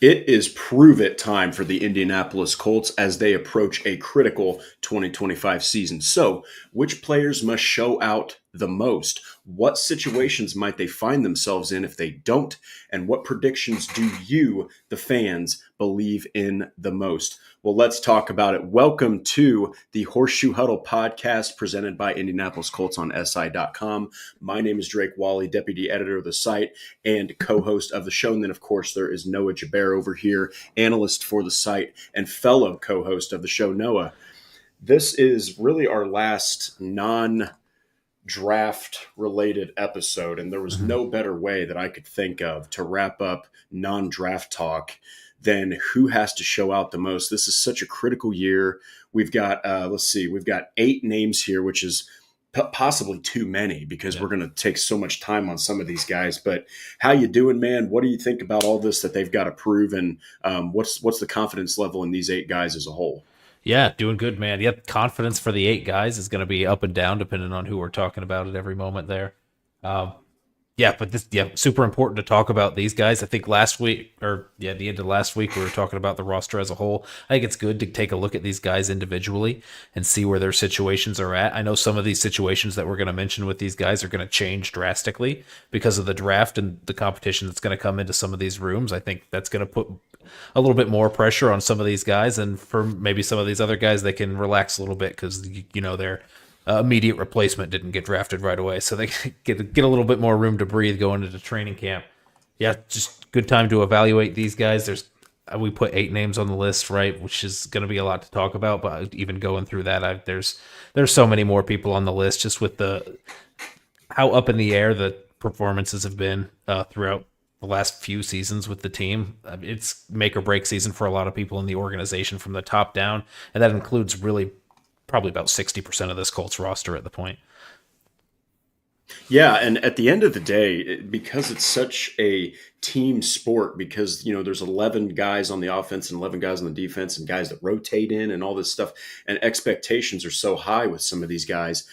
It is prove it time for the Indianapolis Colts as they approach a critical 2025 season. So, which players must show out the most? What situations might they find themselves in if they don't? And what predictions do you, the fans, believe in the most? Well, let's talk about it. Welcome to the Horseshoe Huddle Podcast presented by Indianapolis Colts on SI.com. My name is Drake Wally, deputy editor of the site and co-host of the show. And then, of course, there is Noah Gebert over here, analyst for the site and fellow co-host of the show. Noah, this is really our last non-draft related episode, and there was no better way that I could think of to wrap up non-draft talk than who has to show out the most. This is such a critical year. We've got, we've got 8 names here, which is possibly too many because we're going to take so much time on some of these guys. But how you doing, man? What do you think about all this that they've got to prove? And what's the confidence level in these 8 guys as a whole? Yeah, doing good, man. Yep, confidence for the 8 guys is going to be up and down depending on who we're talking about at every moment there. Super important to talk about these guys. I think the end of last week, we were talking about the roster as a whole. I think it's good to take a look at these guys individually and see where their situations are at. I know some of these situations that we're going to mention with these guys are going to change drastically because of the draft and the competition that's going to come into some of these rooms. I think that's going to put a little bit more pressure on some of these guys, and for maybe some of these other guys, they can relax a little bit because, their immediate replacement didn't get drafted right away, so they get a little bit more room to breathe going into training camp. Yeah, just good time to evaluate these guys. We put 8 names on the list, right, which is going to be a lot to talk about. But even going through that, there's so many more people on the list, just with how up in the air the performances have been throughout the last few seasons with the team. It's make or break season for a lot of people in the organization from the top down, and that includes really probably about 60% of this Colts roster at the point. Yeah, and at the end of the day, because it's such a team sport, because there's 11 guys on the offense and 11 guys on the defense and guys that rotate in and all this stuff, and expectations are so high with some of these guys.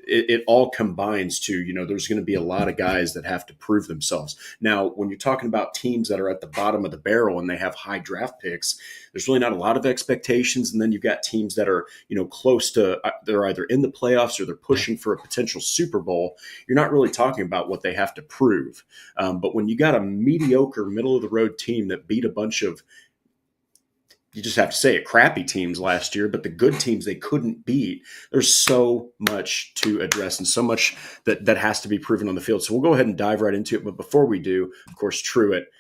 It all combines to there's going to be a lot of guys that have to prove themselves. Now, when you're talking about teams that are at the bottom of the barrel and they have high draft picks, there's really not a lot of expectations. And then you've got teams that are close to they're either in the playoffs or they're pushing for a potential Super Bowl. You're not really talking about what they have to prove. But when you got a mediocre, middle-of-the-road team that beat a bunch of, you just have to say it, crappy teams last year, but the good teams they couldn't beat, there's so much to address and so much that has to be proven on the field. So we'll go ahead and dive right into it. But before we do, of course, Truett,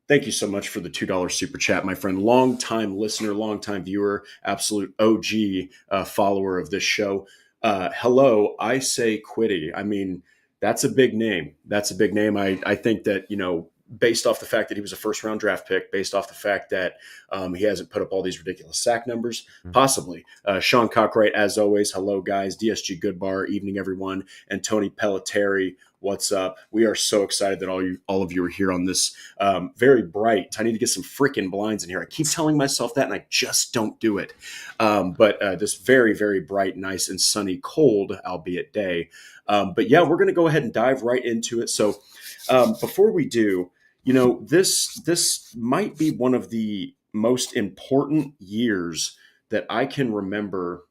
thank you so much for the $2 super chat, my friend. Long-time listener, long-time viewer, absolute OG follower of this show. Hello, I say Quiddy. I mean, that's a big name. That's a big name. I think that, based off the fact that he was a first-round draft pick, based off the fact that he hasn't put up all these ridiculous sack numbers, possibly. Sean Cockright, as always, hello, guys. DSG Goodbar, evening, everyone. And Tony Pelletieri, what's up? We are so excited that all of you are here on this very bright. I need to get some freaking blinds in here. I keep telling myself that, and I just don't do it. But this very, very bright, nice, and sunny, cold, albeit day. But yeah, we're going to go ahead and dive right into it. So before we do, this might be one of the most important years that I can remember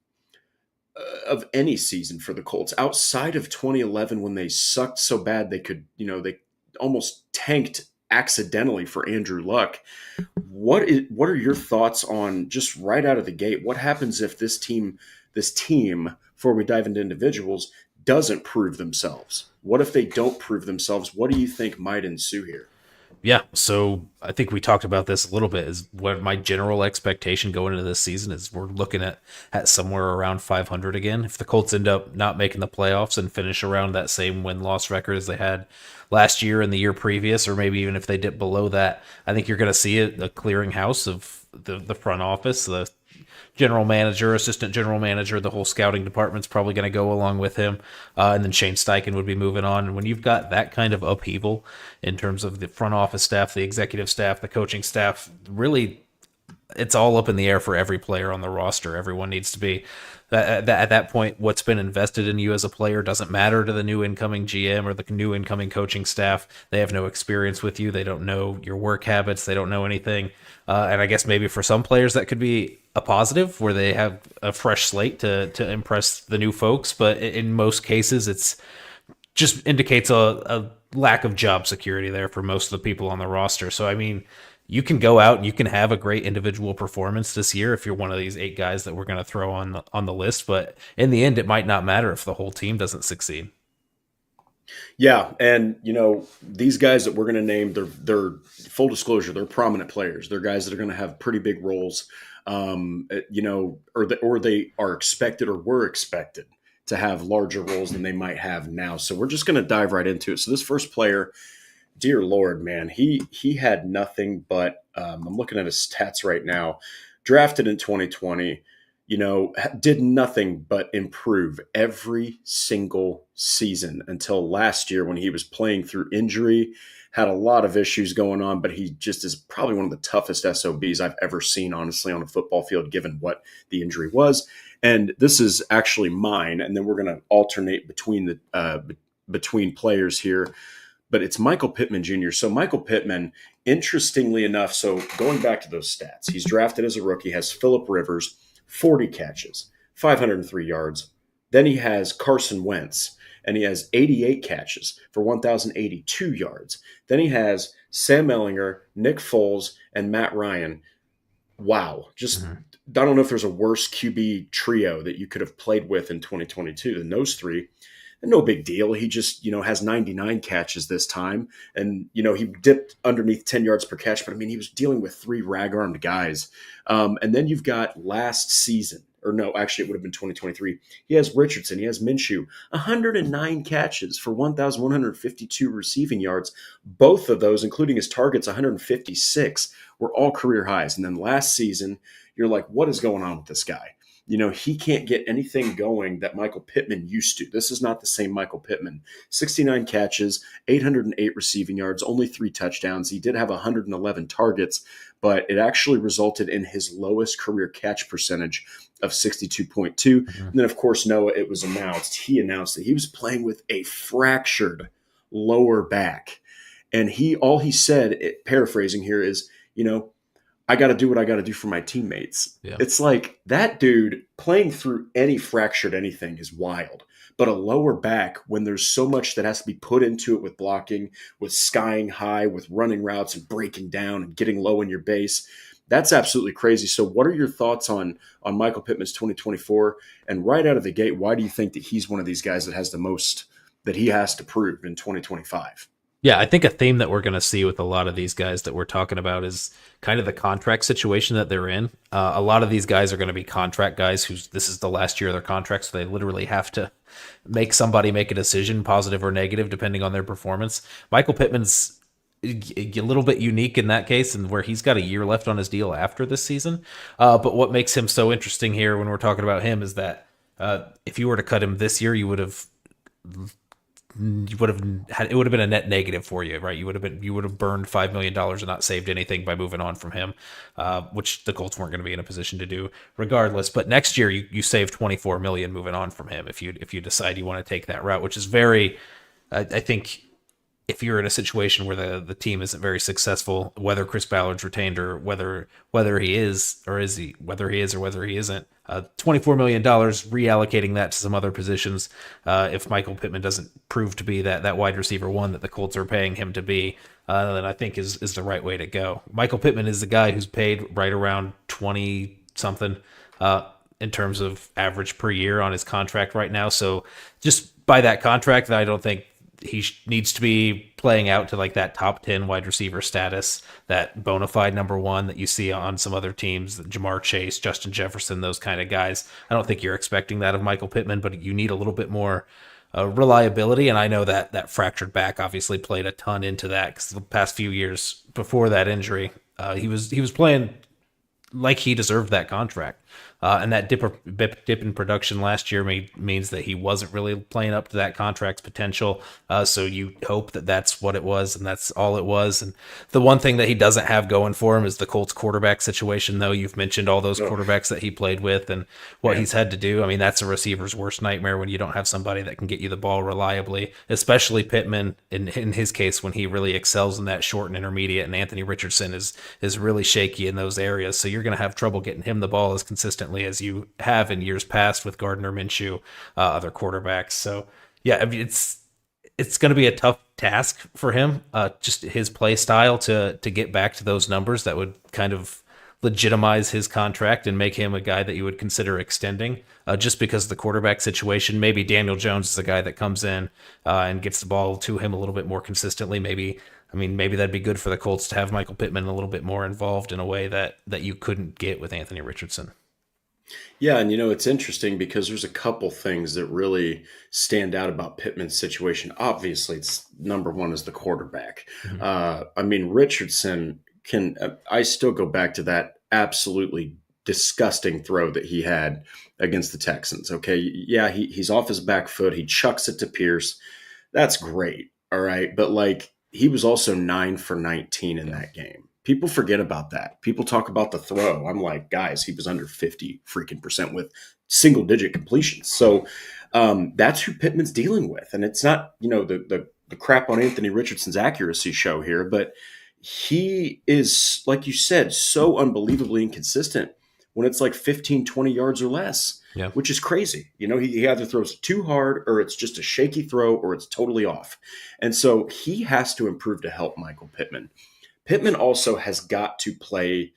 of any season for the Colts, outside of 2011 when they sucked so bad they could, they almost tanked accidentally for Andrew Luck. What are your thoughts on, just right out of the gate, what happens if this team, before we dive into individuals, doesn't prove themselves? What if they don't prove themselves? What do you think might ensue here? Yeah, so I think we talked about this a little bit. Is what my general expectation going into this season is we're looking at somewhere around 500 again. If the Colts end up not making the playoffs and finish around that same win-loss record as they had last year and the year previous, or maybe even if they dip below that, I think you're going to see a clearing house of the front office, the general manager, assistant general manager, the whole scouting department's probably going to go along with him. And then Shane Steichen would be moving on. And when you've got that kind of upheaval in terms of the front office staff, the executive staff, the coaching staff, really it's all up in the air for every player on the roster. Everyone needs to be at that point. What's been invested in you as a player doesn't matter to the new incoming GM or the new incoming coaching staff. They have no experience with you. They don't know your work habits. They don't know anything. And I guess maybe for some players that could be a positive where they have a fresh slate to impress the new folks. But in most cases, it's just indicates a lack of job security there for most of the people on the roster. So, I mean, you can go out and you can have a great individual performance this year if you're one of these 8 guys that we're going to throw on the list. But in the end, it might not matter if the whole team doesn't succeed. Yeah, and these guys that we're going to name, they're full disclosure, they're prominent players. They're guys that are going to have pretty big roles, or they are expected or were expected to have larger roles than they might have now. So we're just going to dive right into it. So this first player, dear Lord, man, he had nothing but I'm looking at his stats right now. Drafted in 2020. Did nothing but improve every single season until last year when he was playing through injury, had a lot of issues going on, but he just is probably one of the toughest SOBs I've ever seen, honestly, on a football field, given what the injury was. And this is actually mine, and then we're going to alternate between players here. But it's Michael Pittman Jr. So Michael Pittman, interestingly enough, so going back to those stats, he's drafted as a rookie, has Phillip Rivers, 40 catches, 503 yards. Then he has Carson Wentz, and he has 88 catches for 1,082 yards. Then he has Sam Ehlinger, Nick Foles, and Matt Ryan. Wow. Just, I don't know if there's a worse QB trio that you could have played with in 2022 than those three. And no big deal. He just, has 99 catches this time. And, he dipped underneath 10 yards per catch. But, I mean, he was dealing with 3 rag-armed guys. And then you've got last season. Or no, actually, it would have been 2023. He has Richardson. He has Minshew. 109 catches for 1,152 receiving yards. Both of those, including his targets, 156, were all career highs. And then last season, you're like, what is going on with this guy? He can't get anything going that Michael Pittman used to. This is not the same Michael Pittman. 69 catches, 808 receiving yards, only 3 touchdowns. He did have 111 targets, but it actually resulted in his lowest career catch percentage of 62.2. And then, of course, Noah, it was announced. He announced that he was playing with a fractured lower back. And all he said, paraphrasing here, is, I got to do what I got to do for my teammates. Yeah. It's like that dude playing through any fractured anything is wild. But a lower back, when there's so much that has to be put into it with blocking, with skying high, with running routes and breaking down and getting low in your base, that's absolutely crazy. So what are your thoughts on Michael Pittman's 2024? And right out of the gate, why do you think that he's one of these guys that has the most that he has to prove in 2025? Yeah, I think a theme that we're going to see with a lot of these guys that we're talking about is kind of the contract situation that they're in. A lot of these guys are going to be contract guys this is the last year of their contract, so they literally have to make somebody make a decision, positive or negative, depending on their performance. Michael Pittman's a little bit unique in that case, and where he's got a year left on his deal after this season. But what makes him so interesting here when we're talking about him is that if you were to cut him this year, it would have been a net negative for you, right? You would have burned $5 million and not saved anything by moving on from him, which the Colts weren't going to be in a position to do regardless. But next year you save $24 million moving on from him if you decide you want to take that route, which is very, I think, if you're in a situation where the team isn't very successful, whether Chris Ballard's retained or whether he is or whether he isn't, $24 million, reallocating that to some other positions. If Michael Pittman doesn't prove to be that wide receiver one that the Colts are paying him to be, then I think is the right way to go. Michael Pittman is the guy who's paid right around 20 something in terms of average per year on his contract right now. So just by that contract, I don't think he needs to be playing out to like that top 10 wide receiver status, that bona fide number one that you see on some other teams, Jamar Chase, Justin Jefferson, those kind of guys. I don't think you're expecting that of Michael Pittman, but you need a little bit more reliability. And I know that fractured back obviously played a ton into that, because the past few years before that injury, he was playing like he deserved that contract. And that dip in production last year means that he wasn't really playing up to that contract's potential. So you hope that that's what it was, and that's all it was. And the one thing that he doesn't have going for him is the Colts quarterback situation, though. You've mentioned all those Oh, quarterbacks that he played with and what man. he's had to do. I mean, that's a receiver's worst nightmare when you don't have somebody that can get you the ball reliably, especially Pittman in his case when he really excels in that short and intermediate, and Anthony Richardson is really shaky in those areas. So you're going to have trouble getting him the ball as consistently as you have in years past with Gardner Minshew, other quarterbacks. So yeah, I mean, it's going to be a tough task for him, just his play style to get back to those numbers that would kind of legitimize his contract and make him a guy that you would consider extending, just because of the quarterback situation. Maybe Daniel Jones is a guy that comes in and gets the ball to him a little bit more consistently. Maybe that'd be good for the Colts to have Michael Pittman a little bit more involved in a way that you couldn't get with Anthony Richardson. Yeah, and it's interesting because there's a couple things that really stand out about Pittman's situation. Obviously, it's number one is the quarterback. Mhm. I mean, Richardson can. I still go back to that absolutely disgusting throw that he had against the Texans. Okay, yeah, he's off his back foot. He chucks it to Pierce. That's great. All right, but like he was also 9 for 19 in Yeah. that game. People forget about that. People talk about the throw. I'm like, guys, he was under 50 freaking percent with single digit completions. So that's who Pittman's dealing with. And it's not, the crap on Anthony Richardson's accuracy show here, but he is, like you said, so unbelievably inconsistent when it's like 15, 20 yards or less, Yeah. which is crazy. He either throws too hard or it's just a shaky throw or it's totally off. And so he has to improve to help Michael Pittman. Pittman also has got to play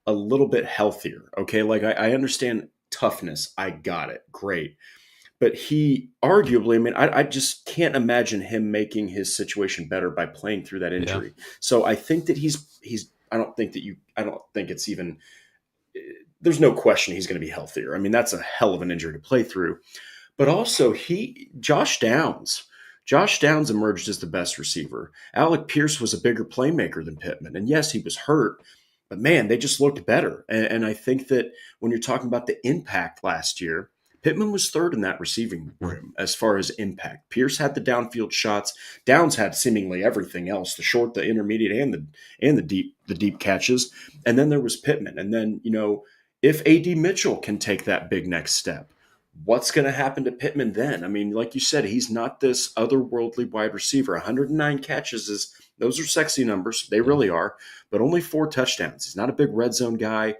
a little bit healthier. Okay. Like I understand toughness. I got it. Great. But he arguably, I mean, I just can't imagine him making his situation better by playing through that Yeah. injury. So I think that I don't think it's even, there's no question he's going to be healthier. I mean, that's a hell of an injury to play through. But also, Josh Downs emerged as the best receiver. Alec Pierce was a bigger playmaker than Pittman. And yes, he was hurt, but man, they just looked better. And I think that when you're talking about the impact last year, Pittman was third in that receiving room as far as impact. Pierce had the downfield shots. Downs had seemingly everything else: the short, the intermediate, and the deep catches. And then there was Pittman. And then if AD Mitchell can take that big next step, what's going to happen to Pittman then? I mean, like you said, he's not this otherworldly wide receiver. 109 catches those are sexy numbers. They Yeah. really are, but only 4 touchdowns. He's not a big red zone guy.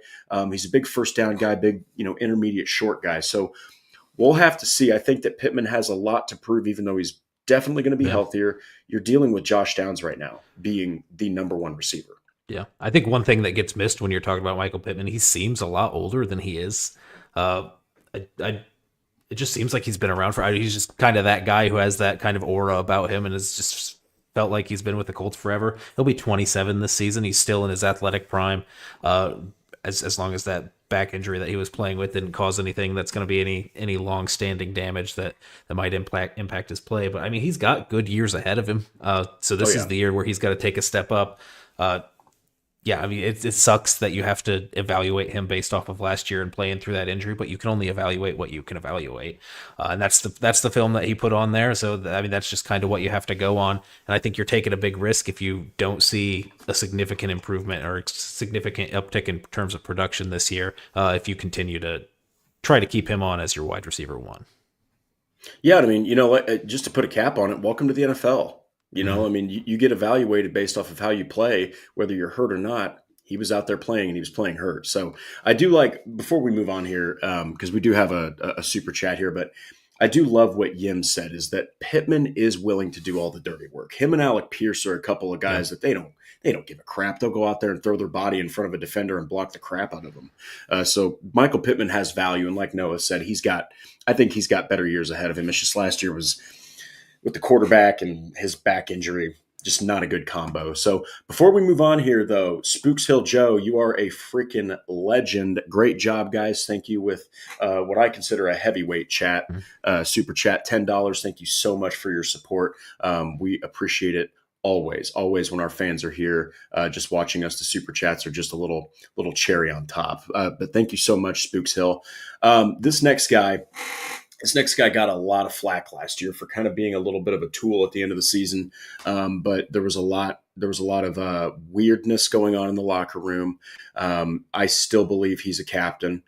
He's a big first down guy, big, intermediate short guy. So we'll have to see. I think that Pittman has a lot to prove, even though he's definitely going to be Yeah. healthier. You're dealing with Josh Downs right now being the number one receiver. Yeah. I think one thing that gets missed when you're talking about Michael Pittman, he seems a lot older than he is. Uh, it just seems like he's been around he's just kind of that guy who has that kind of aura about him and has just felt like he's been with the Colts forever. He'll be 27 this season. He's still in his athletic prime. As long as that back injury that he was playing with didn't cause anything that's going to be any long standing damage that might impact his play. But I mean, he's got good years ahead of him. So this is the year where he's got to take a step up. Yeah, I mean, it sucks that you have to evaluate him based off of last year and playing through that injury, but you can only evaluate what you can evaluate, and that's the film that he put on there. So I mean, that's just kind of what you have to go on, and I think you're taking a big risk if you don't see a significant improvement or significant uptick in terms of production this year. If you continue to try to keep him on as your wide receiver one. Yeah, I mean, just to put a cap on it, welcome to the NFL. I mean, you get evaluated based off of how you play, whether you're hurt or not. He was out there playing and he was playing hurt. So I do like, before we move on here, because we do have a super chat here, but I do love what Yim said is that Pittman is willing to do all the dirty work. Him and Alec Pierce are a couple of guys that they don't give a crap. They'll go out there and throw their body in front of a defender and block the crap out of them. So Michael Pittman has value. And like Noah said, I think he's got better years ahead of him. It's just last year was, with the quarterback and his back injury, just not a good combo. So before we move on here, though, Spooks Hill Joe, you are a freaking legend. Great job, guys. Thank you with what I consider a heavyweight super chat, $10. Thank you so much for your support. We appreciate it always when our fans are here, just watching us. The super chats are just a little cherry on top. But thank you so much, Spooks Hill. This next guy. This next guy got a lot of flack last year for kind of being a little bit of a tool at the end of the season, but there was a lot of weirdness going on in the locker room. I still believe he's a captain.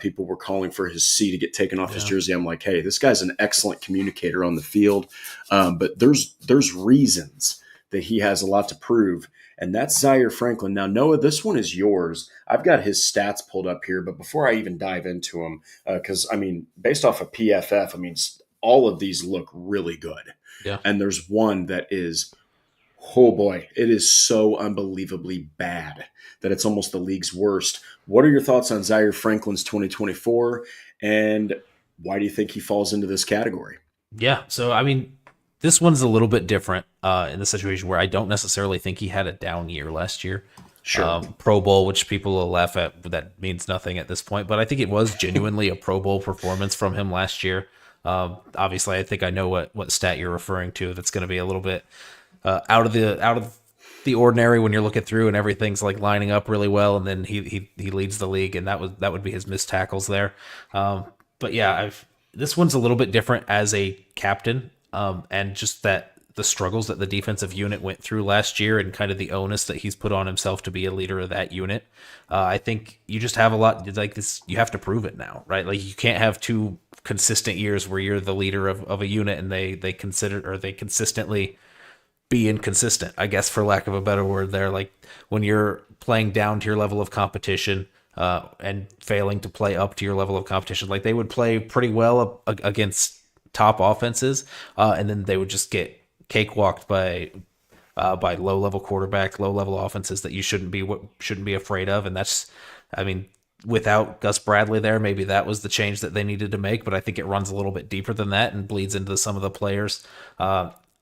People were calling for his C to get taken off his jersey. I'm like, hey, this guy's an excellent communicator on the field, but there's reasons that he has a lot to prove. And that's Zaire Franklin. Now, Noah, this one is yours. I've got his stats pulled up here, but before I even dive into them, because, based off of PFF, all of these look really good. Yeah. And there's one that is, oh boy, it is so unbelievably bad that it's almost the league's worst. What are your thoughts on Zaire Franklin's 2024, and why do you think he falls into this category? Yeah, so, this one's a little bit different in the situation where I don't necessarily think he had a down year last year. Sure. Pro Bowl, which people will laugh at, that means nothing at this point, but I think it was genuinely a Pro Bowl performance from him last year. Obviously, I think I know what stat you're referring to. That's going to be a little bit out of the ordinary when you're looking through and everything's like lining up really well, and then he leads the league, and that would be his missed tackles there. But yeah, this one's a little bit different as a captain. And just that the struggles that the defensive unit went through last year and kind of the onus that he's put on himself to be a leader of that unit. I think you just have a lot like this. You have to prove it now, right? Like you can't have two consistent years where you're the leader of a unit and they consistently be inconsistent, I guess, for lack of a better word there. Like when you're playing down to your level of competition, and failing to play up to your level of competition, like they would play pretty well against top offenses, and then they would just get cakewalked by low level quarterback, low level offenses that you shouldn't be afraid of. And that's, without Gus Bradley there, maybe that was the change that they needed to make. But I think it runs a little bit deeper than that and bleeds into some of the players.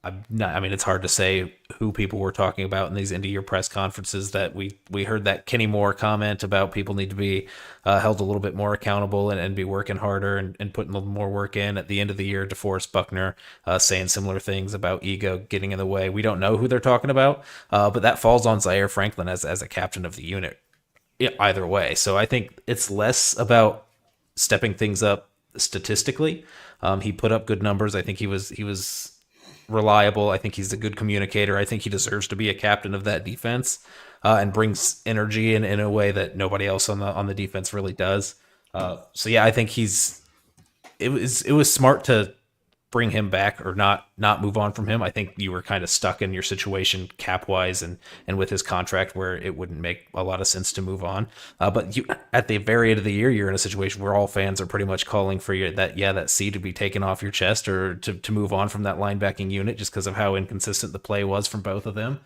It's hard to say who people were talking about in these end of year press conferences. That we heard that Kenny Moore comment about people need to be held a little bit more accountable and be working harder and putting a little more work in. At the end of the year, DeForest Buckner saying similar things about ego getting in the way. We don't know who they're talking about, but that falls on Zaire Franklin as a captain of the unit. Either way, so I think it's less about stepping things up statistically. He put up good numbers. I think he was reliable. I think he's a good communicator. I think he deserves to be a captain of that defense, and brings energy in a way that nobody else on the defense really does. So yeah, I think it was smart to bring him back or not move on from him. I think you were kind of stuck in your situation cap wise and with his contract where it wouldn't make a lot of sense to move on. But you, at the very end of the year, you're in a situation where all fans are pretty much calling for that C to be taken off your chest or to move on from that linebacking unit just because of how inconsistent the play was from both of them.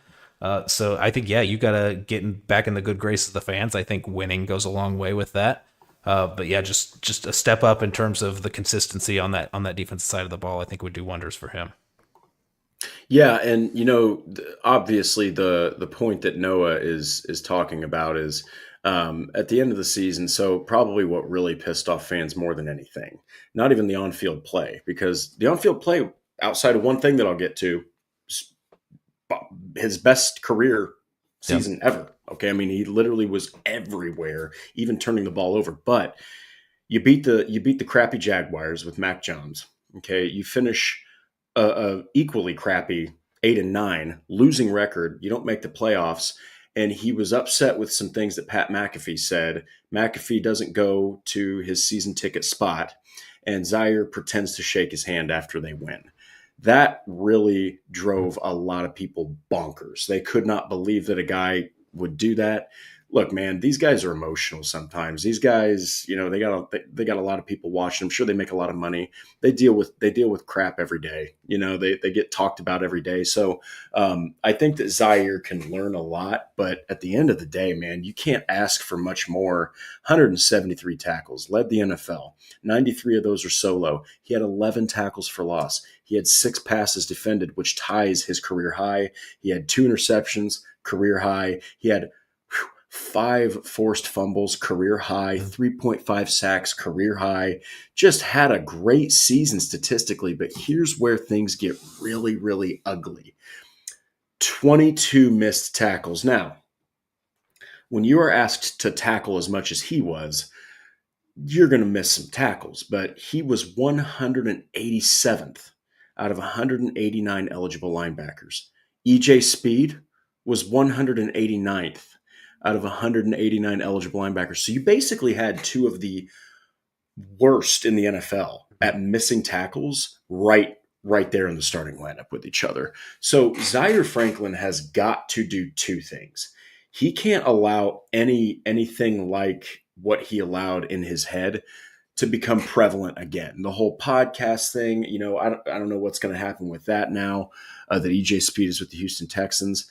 So I think, you got to get back in the good graces of the fans. I think winning goes a long way with that. But yeah, just a step up in terms of the consistency on that defensive side of the ball, I think would do wonders for him. Yeah, and obviously the point that Noah is talking about is at the end of the season. So probably what really pissed off fans more than anything, not even the on-field play, because the on-field play, outside of one thing that I'll get to, his best career season ever. Okay, he literally was everywhere, even turning the ball over. But you beat the crappy Jaguars with Mac Jones. Okay, you finish a equally crappy 8-9 losing record. You don't make the playoffs, and he was upset with some things that Pat McAfee said. McAfee doesn't go to his season ticket spot, and Zaire pretends to shake his hand after they win. That really drove a lot of people bonkers. They could not believe that a guy would do that. Look, man, these guys are emotional sometimes. These guys, they got a lot of people watching. I'm sure they make a lot of money. They deal with crap every day. They get talked about every day. So I think that Zaire can learn a lot, but at the end of the day, man, you can't ask for much more. 173 tackles, led the NFL. 93 of those are solo. He had 11 tackles for loss. He had 6 passes defended, which ties his career high. He had 2 interceptions, career high. He had 5 forced fumbles, career high, 3.5 sacks, career high. Just had a great season statistically, but here's where things get really, really ugly. 22 missed tackles. Now, when you are asked to tackle as much as he was, you're going to miss some tackles, but he was 187th out of 189 eligible linebackers. EJ Speed was 189th out of 189 eligible linebackers. So you basically had two of the worst in the NFL at missing tackles right there in the starting lineup with each other. So Zaire Franklin has got to do two things. He can't allow anything like what he allowed in his head to become prevalent again. The whole podcast thing, I don't know what's going to happen with that now that EJ Speed is with the Houston Texans.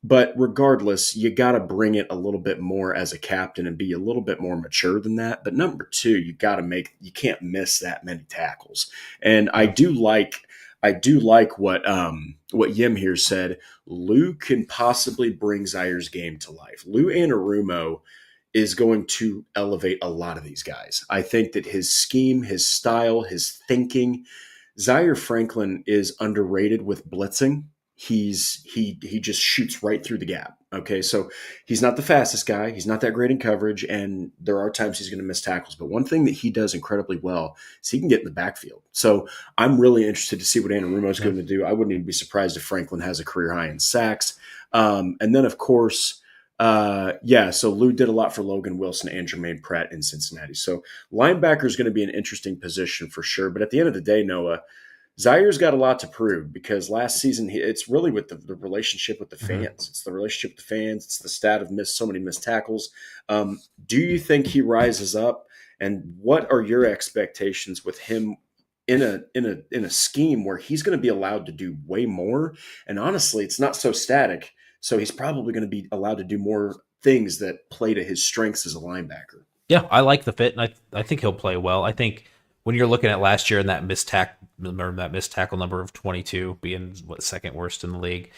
But regardless, you got to bring it a little bit more as a captain and be a little bit more mature than that. But number two, you can't miss that many tackles. And I do like what Yim here said. Lou can possibly bring Zaire's game to life. Lou Anarumo is going to elevate a lot of these guys. I think that his scheme, his style, his thinking, Zaire Franklin is underrated with blitzing. He just shoots right through the gap. Okay, so he's not the fastest guy. He's not that great in coverage, and there are times he's going to miss tackles. But one thing that he does incredibly well is he can get in the backfield. So I'm really interested to see what Anarumo is going to do. I wouldn't even be surprised if Franklin has a career high in sacks. And then, of course, so Lou did a lot for Logan Wilson and Jermaine Pratt in Cincinnati. So linebacker is going to be an interesting position for sure. But at the end of the day, Noah, Zaire's got a lot to prove because last season it's really with the relationship with the fans. It's the relationship with the fans. It's the stat of so many missed tackles. Do you think he rises up? And what are your expectations with him in a scheme where he's going to be allowed to do way more? And honestly, it's not so static. So he's probably going to be allowed to do more things that play to his strengths as a linebacker. Yeah, I like the fit, and I think he'll play well. I think when you're looking at last year and that missed tackle number of 22 being second worst in the league,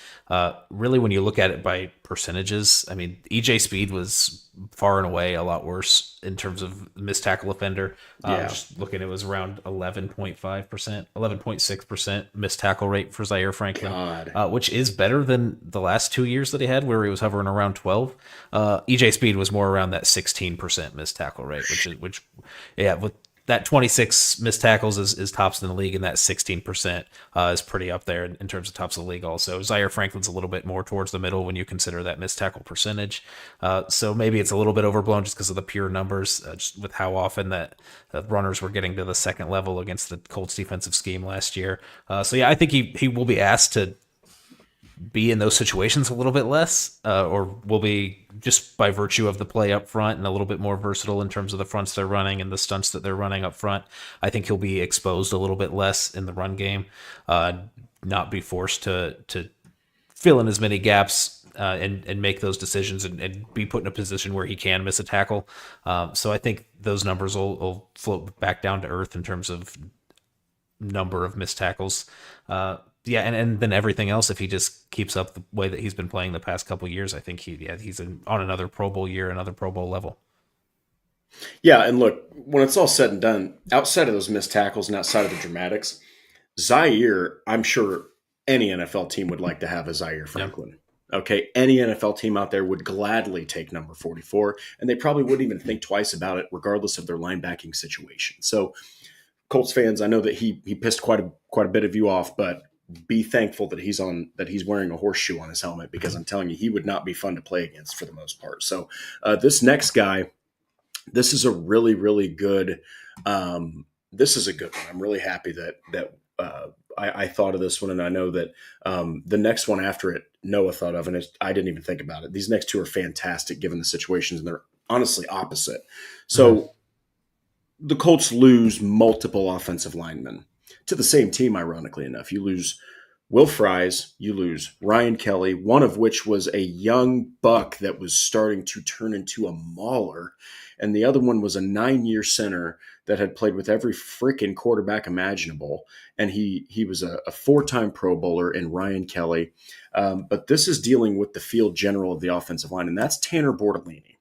really when you look at it by percentages, I mean, EJ Speed was far and away a lot worse in terms of missed tackle offender. Just looking, it was around 11.5%, 11.6% missed tackle rate for Zaire Franklin, which is better than the last 2 years that he had where he was hovering around 12. EJ Speed was more around that 16% missed tackle rate, with that 26 missed tackles is tops in the league, and that 16% is pretty up there in terms of tops of the league also. Zaire Franklin's a little bit more towards the middle when you consider that missed tackle percentage. So maybe it's a little bit overblown just because of the pure numbers, just with how often that runners were getting to the second level against the Colts defensive scheme last year. I think he will be asked to be in those situations a little bit less, or will be just by virtue of the play up front and a little bit more versatile in terms of the fronts they're running and the stunts that they're running up front. I think he'll be exposed a little bit less in the run game, not be forced to fill in as many gaps and make those decisions and be put in a position where he can miss a tackle. So I think those numbers will float back down to earth in terms of number of missed tackles. And then everything else, if he just keeps up the way that he's been playing the past couple of years, I think he's on another Pro Bowl year, another Pro Bowl level. Yeah, and look, when it's all said and done, outside of those missed tackles and outside of the dramatics, Zaire, I'm sure any NFL team would like to have a Zaire Franklin. Yeah. Okay, any NFL team out there would gladly take number 44, and they probably wouldn't even think twice about it, regardless of their linebacking situation. So, Colts fans, I know that he pissed quite a bit of you off, but be thankful that he's wearing a horseshoe on his helmet, because I'm telling you, he would not be fun to play against for the most part. So this next guy, this is a really, really good. This is a good one. I'm really happy that I thought of this one, and I know that the next one after it, Noah thought of, and I didn't even think about it. These next two are fantastic given the situations, and they're honestly opposite. So the Colts lose multiple offensive linemen to the same team, ironically enough. You lose Will Fries, you lose Ryan Kelly, one of which was a young buck that was starting to turn into a mauler, and the other one was a 9-year center that had played with every freaking quarterback imaginable, and he was a 4-time Pro Bowler in Ryan Kelly. But this is dealing with the field general of the offensive line, and that's Tanner Bortolini.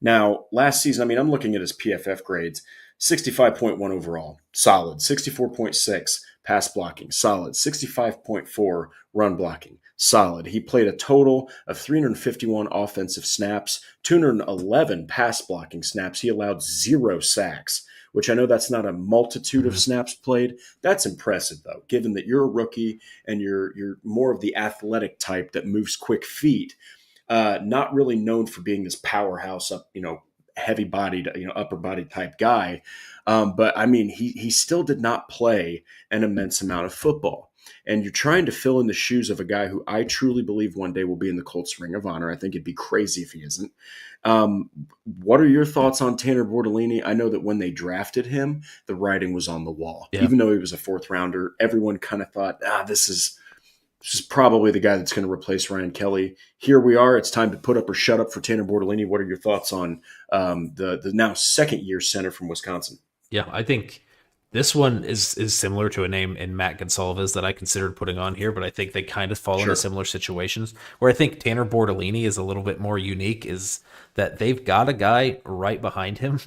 Now, last season, I'm looking at his PFF grades, 65.1 overall, solid. 64.6 pass blocking, solid. 65.4 run blocking, solid. He played a total of 351 offensive snaps, 211 pass blocking snaps. He allowed 0 sacks, which I know that's not a multitude of Mhm. snaps played. That's impressive, though, given that you're a rookie and you're more of the athletic type that moves quick feet, not really known for being this powerhouse up, heavy bodied, upper body type guy. But I mean, he still did not play an immense amount of football. And you're trying to fill in the shoes of a guy who I truly believe one day will be in the Colts Ring of Honor. I think it'd be crazy if he isn't. Um, what are your thoughts on Tanner Bortolini? I know that when they drafted him, the writing was on the wall. Yeah. Even though he was a fourth rounder, everyone kind of thought, this is probably the guy that's going to replace Ryan Kelly. Here we are. It's time to put up or shut up for Tanner Bortolini. What are your thoughts on the now second-year center from Wisconsin? Yeah, I think this one is similar to a name in Matt Gonsalves that I considered putting on here, but I think they kind of fall into Sure. similar situations. Where I think Tanner Bortolini is a little bit more unique is that they've got a guy right behind him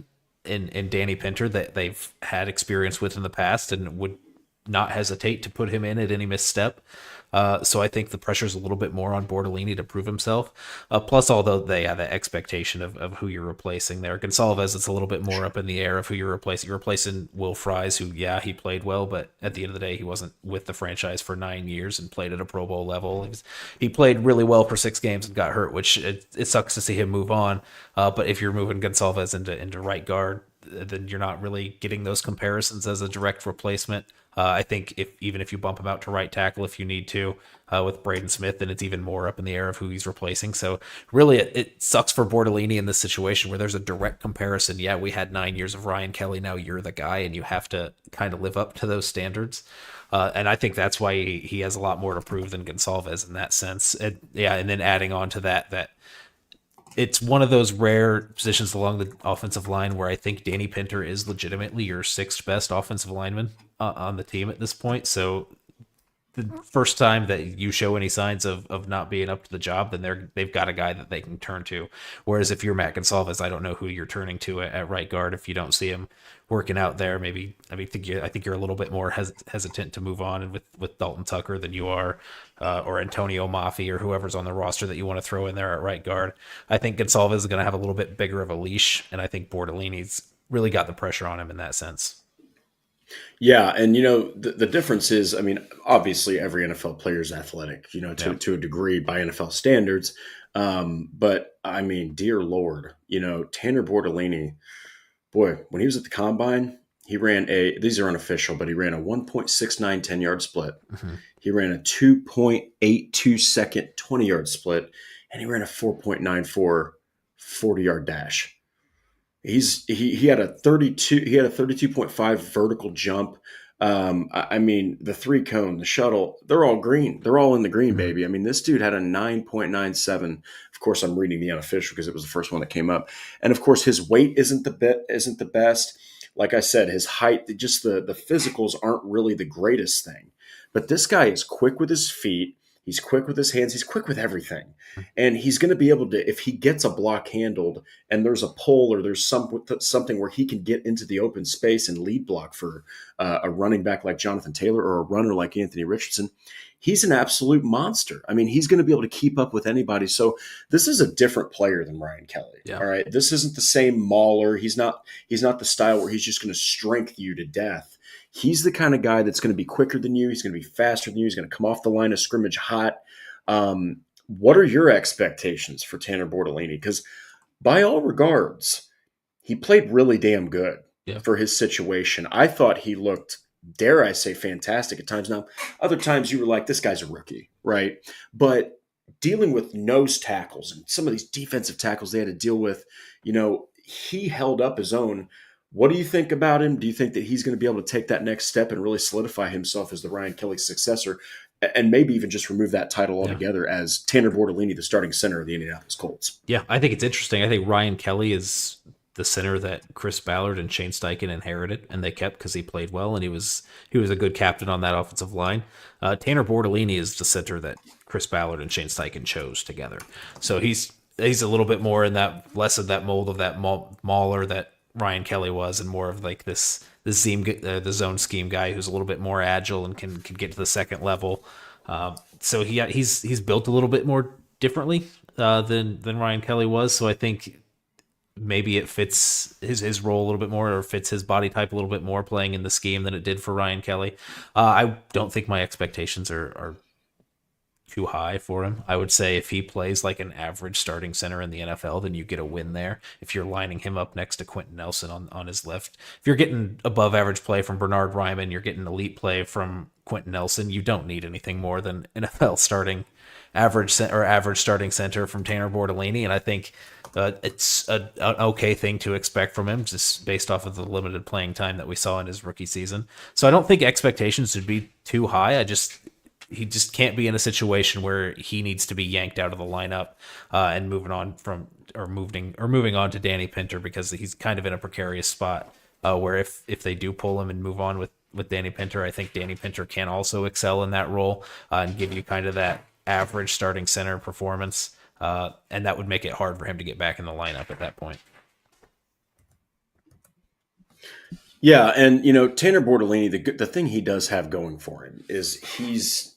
in Danny Pinter that they've had experience with in the past and would not hesitate to put him in at any misstep. So I think the pressure is a little bit more on Bortolini to prove himself. Plus, although they have the expectation of who you're replacing there, Gonsalves, it's a little bit more up in the air of who you're replacing. You're replacing Will Fries, who, yeah, he played well, but at the end of the day, he wasn't with the franchise for 9 years and played at a Pro Bowl level. He played really well for 6 games and got hurt, which it sucks to see him move on. But if you're moving Gonsalves into right guard, then you're not really getting those comparisons as a direct replacement. I think even if you bump him out to right tackle if you need to with Braden Smith, then it's even more up in the air of who he's replacing. So really, it sucks for Bortolini in this situation where there's a direct comparison. Yeah, we had 9 years of Ryan Kelly. Now you're the guy, and you have to kind of live up to those standards. And I think that's why he has a lot more to prove than Gonsalves in that sense. And then adding on to that it's one of those rare positions along the offensive line where I think Danny Pinter is legitimately your sixth best offensive lineman on the team at this point. So the first time that you show any signs of not being up to the job, then they've got a guy that they can turn to. Whereas if you're Matt Gonsalves, I don't know who you're turning to at right guard if you don't see him working out there. Maybe I think you're a little bit more hesitant to move on with Dalton Tucker than you are, or Antonio Maffi or whoever's on the roster that you want to throw in there at right guard. I think Gonsalves is going to have a little bit bigger of a leash, and I think Bortolini's really got the pressure on him in that sense. Yeah, and the difference is, I mean, obviously every NFL player is athletic, Yeah. to a degree by NFL standards. But I mean, dear Lord, Tanner Bortolini, boy, when he was at the combine, he ran these are unofficial, but he ran a 1.69 10-yard split. Mhm. He ran a 2.82 second 20-yard split, and he ran a 4.94 40-yard dash. He had a 32.5 vertical jump. I mean, the three cone, the shuttle, they're all green. They're all in the green, Mhm. baby. I mean, this dude had a 9.97. Of course, I'm reading the unofficial because it was the first one that came up. And of course, his weight isn't the best. Like I said, his height, just the physicals aren't really the greatest thing. But this guy is quick with his feet. He's quick with his hands. He's quick with everything. And he's going to be able to, if he gets a block handled and there's a pull or there's something where he can get into the open space and lead block for a running back like Jonathan Taylor or a runner like Anthony Richardson, he's an absolute monster. I mean, he's going to be able to keep up with anybody. So this is a different player than Ryan Kelly. Yeah. All right. This isn't the same mauler. He's not the style where he's just going to strength you to death. He's the kind of guy that's going to be quicker than you. He's going to be faster than you. He's going to come off the line of scrimmage hot. What are your expectations for Tanner Bortolini? Because by all regards, he played really damn good Yeah. for his situation. I thought he looked, dare I say, fantastic at times. Now, other times you were like, this guy's a rookie, right? But dealing with nose tackles and some of these defensive tackles they had to deal with, he held up his own. What do you think about him? Do you think that he's going to be able to take that next step and really solidify himself as the Ryan Kelly successor and maybe even just remove that title altogether as Tanner Bortolini, the starting center of the Indianapolis Colts? Yeah, I think it's interesting. I think Ryan Kelly is the center that Chris Ballard and Shane Steichen inherited, and they kept because he played well and he was a good captain on that offensive line. Tanner Bortolini is the center that Chris Ballard and Shane Steichen chose together. So he's a little bit more in that, less of that mold of that mauler that Ryan Kelly was, and more of like the zone scheme guy who's a little bit more agile and can get to the second level. So he's built a little bit more differently than Ryan Kelly was. So I think maybe it fits his role a little bit more, or fits his body type a little bit more, playing in the scheme than it did for Ryan Kelly. I don't think my expectations are too high for him. I would say if he plays like an average starting center in the NFL, then you get a win there. If you're lining him up next to Quentin Nelson on his left, if you're getting above average play from Bernard Ryman, you're getting elite play from Quentin Nelson. You don't need anything more than NFL starting average starting center from Tanner Bortolini, and I think it's an okay thing to expect from him, just based off of the limited playing time that we saw in his rookie season. So I don't think expectations should be too high. He just can't be in a situation where he needs to be yanked out of the lineup and moving on to Danny Pinter, because he's kind of in a precarious spot where if they do pull him and move on with Danny Pinter, I think Danny Pinter can also excel in that role and give you kind of that average starting center performance, and that would make it hard for him to get back in the lineup at that point. Yeah, and Tanner Bortolini, the thing he does have going for him is he's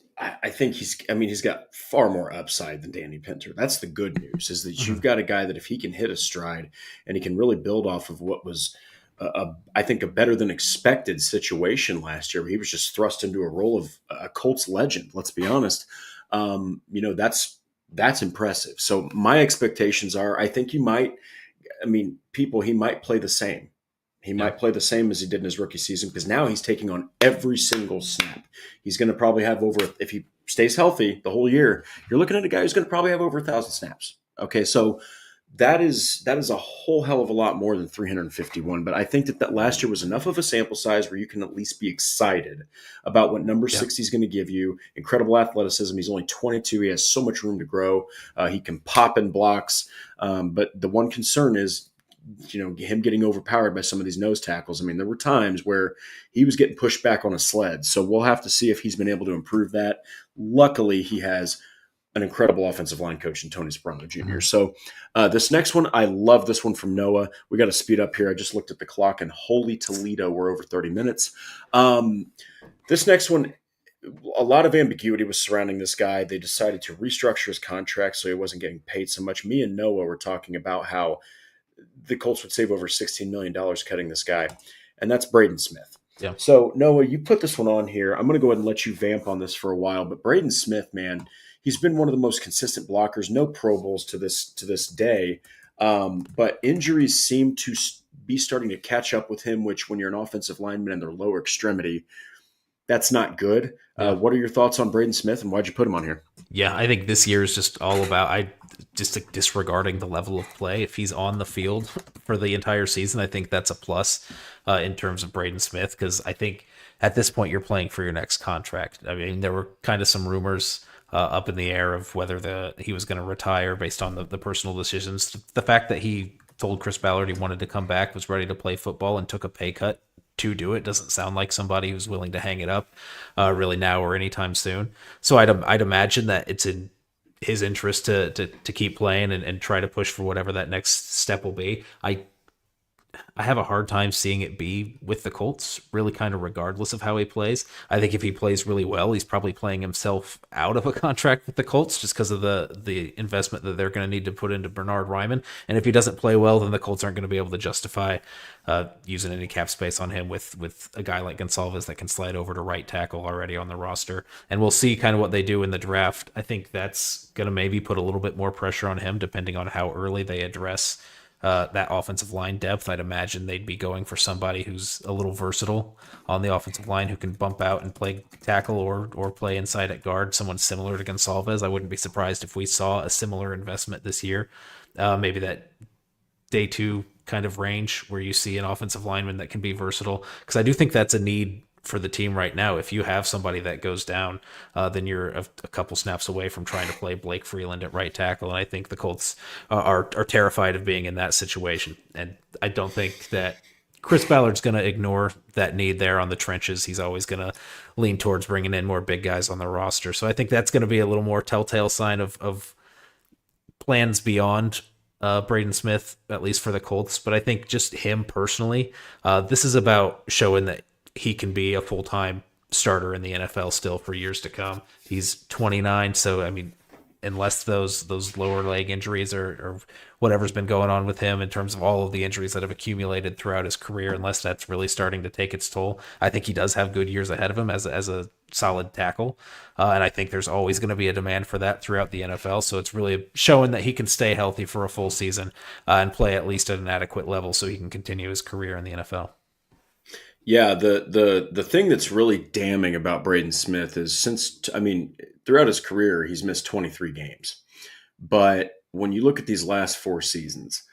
got far more upside than Danny Pinter. That's the good news, is that you've got a guy that if he can hit a stride and he can really build off of what was I think a better than expected situation last year, where he was just thrust into a role of a Colts legend. Let's be honest. That's impressive. So my expectations are, I think he might play the same. He might play the same as he did in his rookie season, because now he's taking on every single snap. He's going to probably have if he stays healthy the whole year, you're looking at a guy who's going to probably have over 1,000 snaps. Okay, so that is a whole hell of a lot more than 351. But I think that last year was enough of a sample size where you can at least be excited about what number 60 is going to give you. Incredible athleticism. He's only 22. He has so much room to grow. He can pop in blocks. But the one concern is, him getting overpowered by some of these nose tackles. I mean, there were times where he was getting pushed back on a sled. So we'll have to see if he's been able to improve that. Luckily, he has an incredible offensive line coach in Tony Soprano Jr. So this next one, I love this one from Noah. We got to speed up here. I just looked at the clock, and holy Toledo, we're over 30 minutes. This next one, a lot of ambiguity was surrounding this guy. They decided to restructure his contract so he wasn't getting paid so much. Me and Noah were talking about how the Colts would save over $16 million cutting this guy, and that's Braden Smith. Yeah. So, Noah, you put this one on here. I'm going to go ahead and let you vamp on this for a while, but Braden Smith, man, he's been one of the most consistent blockers. No Pro Bowls to this day, but injuries seem to be starting to catch up with him, which when you're an offensive lineman in their lower extremity, that's not good. What are your thoughts on Braden Smith, and why'd you put him on here? Yeah, I think this year is just all about disregarding the level of play. If he's on the field for the entire season, I think that's a plus in terms of Braden Smith, because I think at this point you're playing for your next contract. I mean, there were kind of some rumors up in the air of whether he was going to retire based on the personal decisions. The fact that he told Chris Ballard he wanted to come back, was ready to play football, and took a pay cut to do it doesn't sound like somebody who's willing to hang it up really now or anytime soon. So I'd imagine that it's in his interest to keep playing and try to push for whatever that next step will be. I have a hard time seeing it be with the Colts, really kind of regardless of how he plays. I think if he plays really well, he's probably playing himself out of a contract with the Colts just because of the investment that they're going to need to put into Bernard Ryman. And if he doesn't play well, then the Colts aren't going to be able to justify using any cap space on him with a guy like Gonsalves that can slide over to right tackle already on the roster. And we'll see kind of what they do in the draft. I think that's going to maybe put a little bit more pressure on him depending on how early they address that offensive line depth. I'd imagine they'd be going for somebody who's a little versatile on the offensive line, who can bump out and play tackle or play inside at guard, someone similar to Gonsalves. I wouldn't be surprised if we saw a similar investment this year. Maybe that day two kind of range where you see an offensive lineman that can be versatile, because I do think that's a need for the team right now. If you have somebody that goes down, then you're a couple snaps away from trying to play Blake Freeland at right tackle. And I think the Colts are terrified of being in that situation. And I don't think that Chris Ballard's going to ignore that need there on the trenches. He's always going to lean towards bringing in more big guys on the roster. So I think that's going to be a little more telltale sign of plans beyond Braden Smith, at least for the Colts. But I think just him personally, this is about showing that he can be a full-time starter in the NFL still for years to come. He's 29, so I mean, unless those lower leg injuries or whatever's been going on with him in terms of all of the injuries that have accumulated throughout his career, unless that's really starting to take its toll, I think he does have good years ahead of him as a solid tackle. And I think there's always going to be a demand for that throughout the NFL. So it's really showing that he can stay healthy for a full season and play at least at an adequate level so he can continue his career in the NFL. Yeah, the thing that's really damning about Braden Smith is throughout his career he's missed 23 games. But when you look at these last 4 seasons,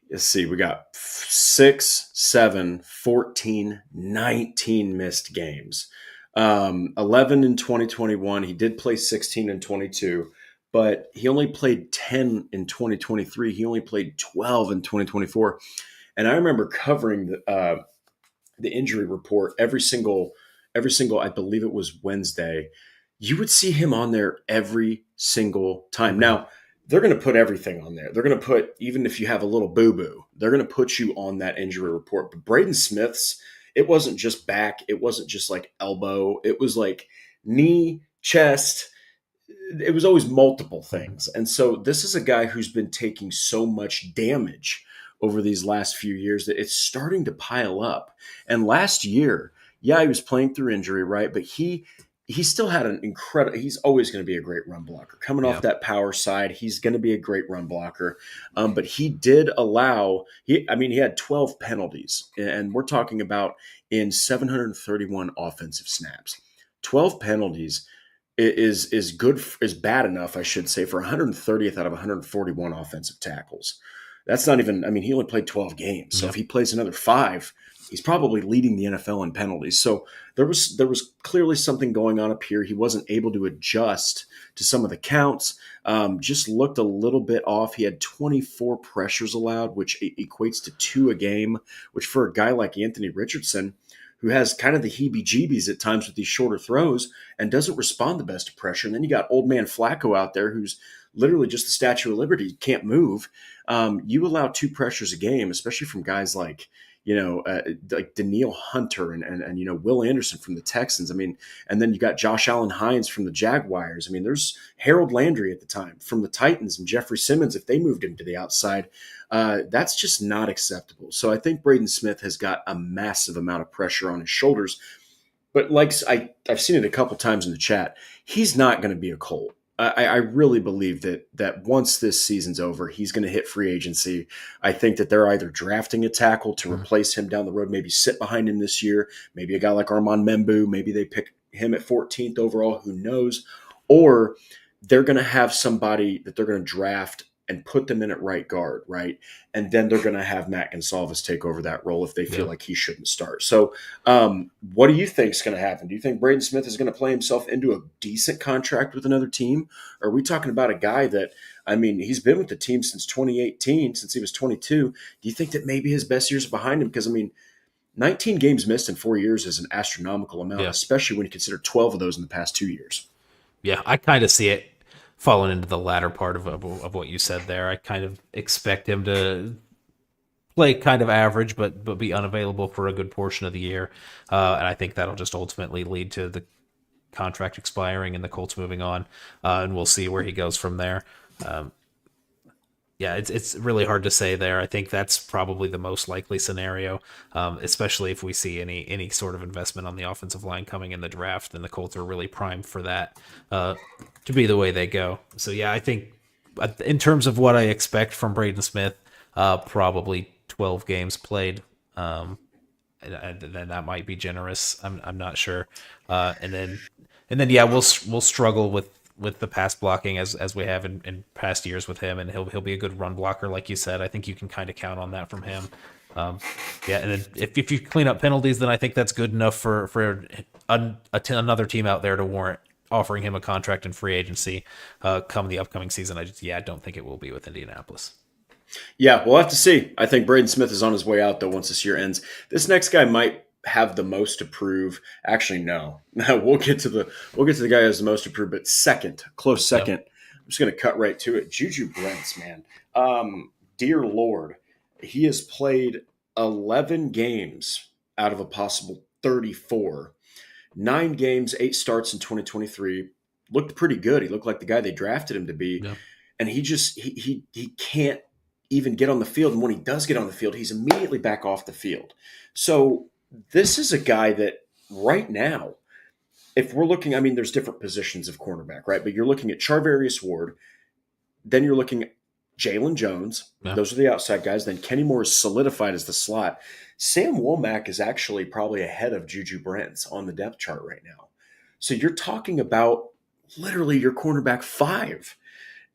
let's see, we got 6, 7, 14, 19 missed games. 11 in 2021. He did play 16 in 22, but he only played 10 in 2023. He only played 12 in 2024. And I remember covering the injury report every single I believe it was Wednesday. You would see him on there every single time. Now, they're going to put everything on there. They're going to put, even if you have a little boo-boo, they're going to put you on that injury report. But Braden Smith's, it wasn't just back. It wasn't just like elbow. It was like knee, chest. It was always multiple things. And so this is a guy who's been taking so much damage over these last few years that it's starting to pile up. And last year, yeah, he was playing through injury, right? But he still had an incredible, he's always going to be a great run blocker. Coming off that power side, he's going to be a great run blocker. But he did allow, he had 12 penalties, and we're talking about in 731 offensive snaps. 12 penalties is bad enough, I should say, for 130th out of 141 offensive tackles. That's not even, he only played 12 games. So if he plays another 5, he's probably leading the NFL in penalties. So there was clearly something going on up here. He wasn't able to adjust to some of the counts. Just looked a little bit off. He had 24 pressures allowed, which equates to 2 a game, which for a guy like Anthony Richardson, who has kind of the heebie-jeebies at times with these shorter throws and doesn't respond the best to pressure. And then you got old man Flacco out there who's literally just the Statue of Liberty, can't move. You allow 2 pressures a game, especially from guys like Danielle Hunter and Will Anderson from the Texans. And then you got Josh Allen Hines from the Jaguars. There's Harold Landry at the time from the Titans and Jeffrey Simmons. If they moved him to the outside, that's just not acceptable. So I think Braden Smith has got a massive amount of pressure on his shoulders. But like I've seen it a couple times in the chat, he's not going to be a Colt. I really believe that once this season's over, he's going to hit free agency. I think that they're either drafting a tackle to replace him down the road, maybe sit behind him this year, maybe a guy like Armand Membu, maybe they pick him at 14th overall, who knows, or they're going to have somebody that they're going to draft and put them in at right guard, right? And then they're going to have Matt Gonsalves take over that role if they feel like he shouldn't start. So what do you think is going to happen? Do you think Braden Smith is going to play himself into a decent contract with another team? Or are we talking about a guy that, he's been with the team since 2018, since he was 22. Do you think that maybe his best years are behind him? Because, 19 games missed in 4 years is an astronomical amount, especially when you consider 12 of those in the past 2 years. Yeah, I kind of see it falling into the latter part of what you said there. I kind of expect him to play kind of average, but be unavailable for a good portion of the year. And I think that'll just ultimately lead to the contract expiring and the Colts moving on. And we'll see where he goes from there. It's really hard to say there. I think that's probably the most likely scenario, especially if we see any sort of investment on the offensive line coming in the draft, and the Colts are really primed for that to be the way they go. So, I think in terms of what I expect from Braden Smith, probably 12 games played, and then that might be generous. I'm not sure. And then we'll struggle with the pass blocking as we have in past years with him, and he'll be a good run blocker, like you said. I think you can kind of count on that from him. And then if you clean up penalties, then I think that's good enough for another team out there to warrant offering him a contract in free agency come the upcoming season. I don't think it will be with Indianapolis. Yeah, we'll have to see. I think Braden Smith is on his way out, though, once this year ends. This next guy might have the most to prove. Actually, no. We'll get to the guy who has the most to prove, but close second. Yep. I'm just going to cut right to it. Juju Brents, man. Dear Lord, he has played 11 games out of a possible 34. 9 games, 8 starts in 2023. Looked pretty good. He looked like the guy they drafted him to be. Yeah. And he can't even get on the field. And when he does get on the field, he's immediately back off the field. So this is a guy that right now, if we're looking, I mean, there's different positions of cornerback, right? But you're looking at Charvarius Ward, then you're looking at Jalen Jones. Yeah. Those are the outside guys. Then Kenny Moore is solidified as the slot. Sam Womack is actually probably ahead of Juju Brents on the depth chart right now. So you're talking about literally your cornerback 5.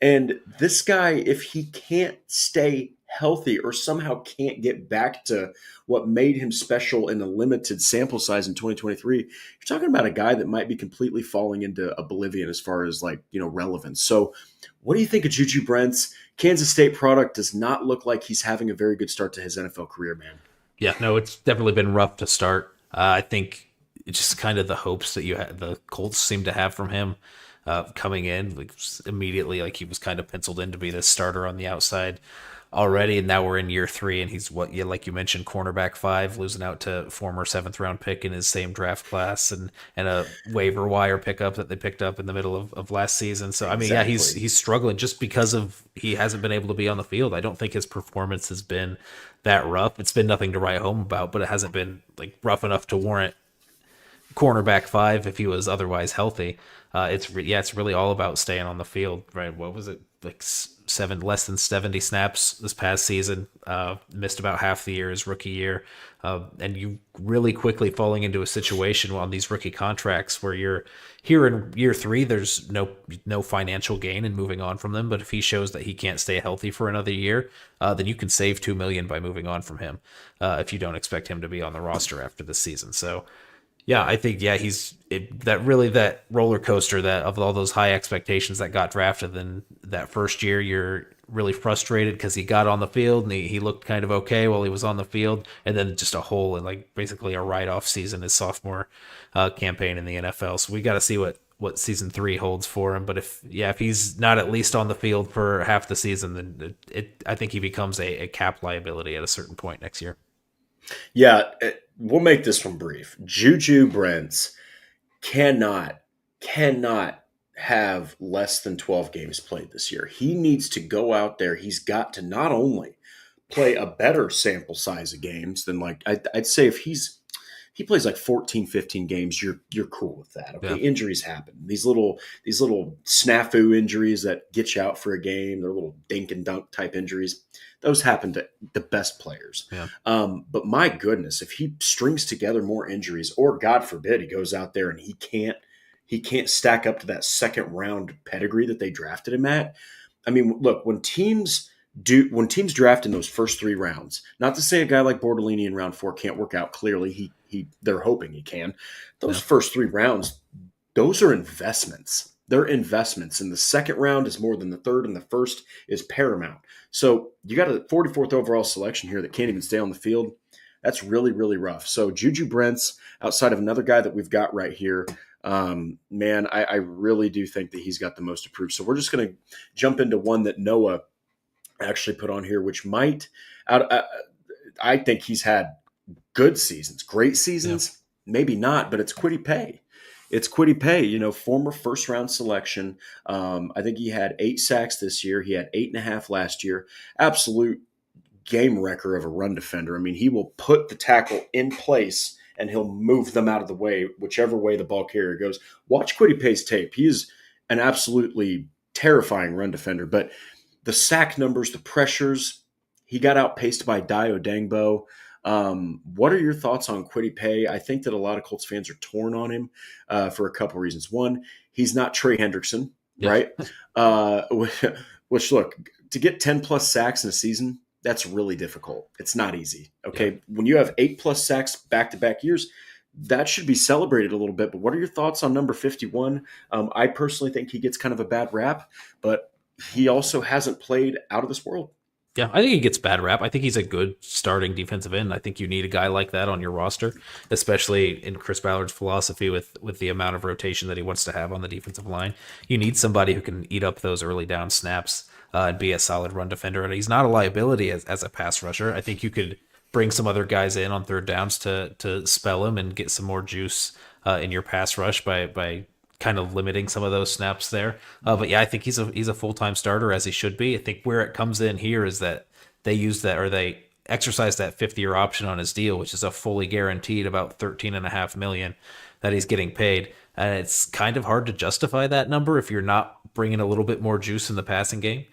And this guy, if he can't stay healthy or somehow can't get back to what made him special in a limited sample size in 2023, you're talking about a guy that might be completely falling into oblivion as far as relevance. So what do you think of Juju Brents? Kansas State product does not look like he's having a very good start to his NFL career, man. Yeah, no, it's definitely been rough to start. I think it's just kind of the hopes that the Colts seem to have from him coming in, like immediately, like he was kind of penciled in to be the starter on the outside already, and now we're in year 3, and he's like you mentioned, cornerback 5, losing out to former 7th round pick in his same draft class, and a waiver wire pickup that they picked up in the middle of last season. So I mean, Exactly. yeah, he's struggling just because he hasn't been able to be on the field. I don't think his performance has been that rough. It's been nothing to write home about, but it hasn't been like rough enough to warrant cornerback 5 if he was otherwise healthy. It's really all about staying on the field, right? What was it, like less than 70 snaps this past season? Missed about half the year, his rookie year, and you really quickly falling into a situation on these rookie contracts where you're here in year 3. There's no financial gain in moving on from them, but if he shows that he can't stay healthy for another year, then you can save $2 million by moving on from him if you don't expect him to be on the roster after this season. So. Yeah, I think that roller coaster that of all those high expectations that got drafted. Then that first year, you're really frustrated because he got on the field and he looked kind of okay while he was on the field, and then just a hole and like basically a write-off season his sophomore campaign in the NFL. So we got to see what season 3 holds for him. But if he's not at least on the field for half the season, then I think he becomes a cap liability at a certain point next year. Yeah, we'll make this one brief. Juju Brents cannot have less than 12 games played this year. He needs to go out there. He's got to not only play a better sample size of games than I'd say if he plays like 14, 15 games, you're cool with that. Okay. Yeah. Injuries happen. These little snafu injuries that get you out for a game, they're little dink and dunk type injuries. Those happen to the best players. Yeah. But my goodness, if he strings together more injuries, or God forbid he goes out there and he can't stack up to that second round pedigree that they drafted him at. I mean, look, when teams draft in those first 3 rounds, not to say a guy like Bortolini in round 4 can't work out. Clearly, they're hoping he can. Those first 3 rounds, those are investments. They're investments, and the second round is more than the third, and the first is paramount. So you got a 44th overall selection here that can't even stay on the field. That's really, really rough. So Juju Brents, outside of another guy that we've got right here, man, I really do think that he's got the most to prove. So we're just going to jump into one that Noah actually put on here, which I think he's had good seasons, great seasons, maybe not, but it's Kwity Paye. It's Kwity Paye, former first-round selection. I think he had 8 sacks this year. He had 8.5 last year. Absolute game wrecker of a run defender. I mean, he will put the tackle in place and he'll move them out of the way, whichever way the ball carrier goes. Watch Kwity Paye's tape. He is an absolutely terrifying run defender, but the sack numbers, the pressures, he got outpaced by Dio Dangbo. What are your thoughts on Kwity Paye? I think that a lot of Colts fans are torn on him for a couple of reasons. One, he's not Trey Hendrickson, right? Which, look, to get 10-plus sacks in a season, that's really difficult. It's not easy, okay? Yeah. When you have 8-plus sacks back-to-back years, that should be celebrated a little bit. But what are your thoughts on number 51? I personally think he gets kind of a bad rap, but he also hasn't played out of this world. Yeah, I think he gets bad rap. I think he's a good starting defensive end. I think you need a guy like that on your roster, especially in Chris Ballard's philosophy with the amount of rotation that he wants to have on the defensive line. You need somebody who can eat up those early down snaps and be a solid run defender. And he's not a liability as a pass rusher. I think you could bring some other guys in on third downs to spell him and get some more juice in your pass rush by kind of limiting some of those snaps there. But yeah, I think he's a full time starter as he should be. I think where it comes in here is that they use that or they exercise that 5th-year option on his deal, which is a fully guaranteed about 13.5 million that he's getting paid. And it's kind of hard to justify that number if you're not bringing a little bit more juice in the passing game.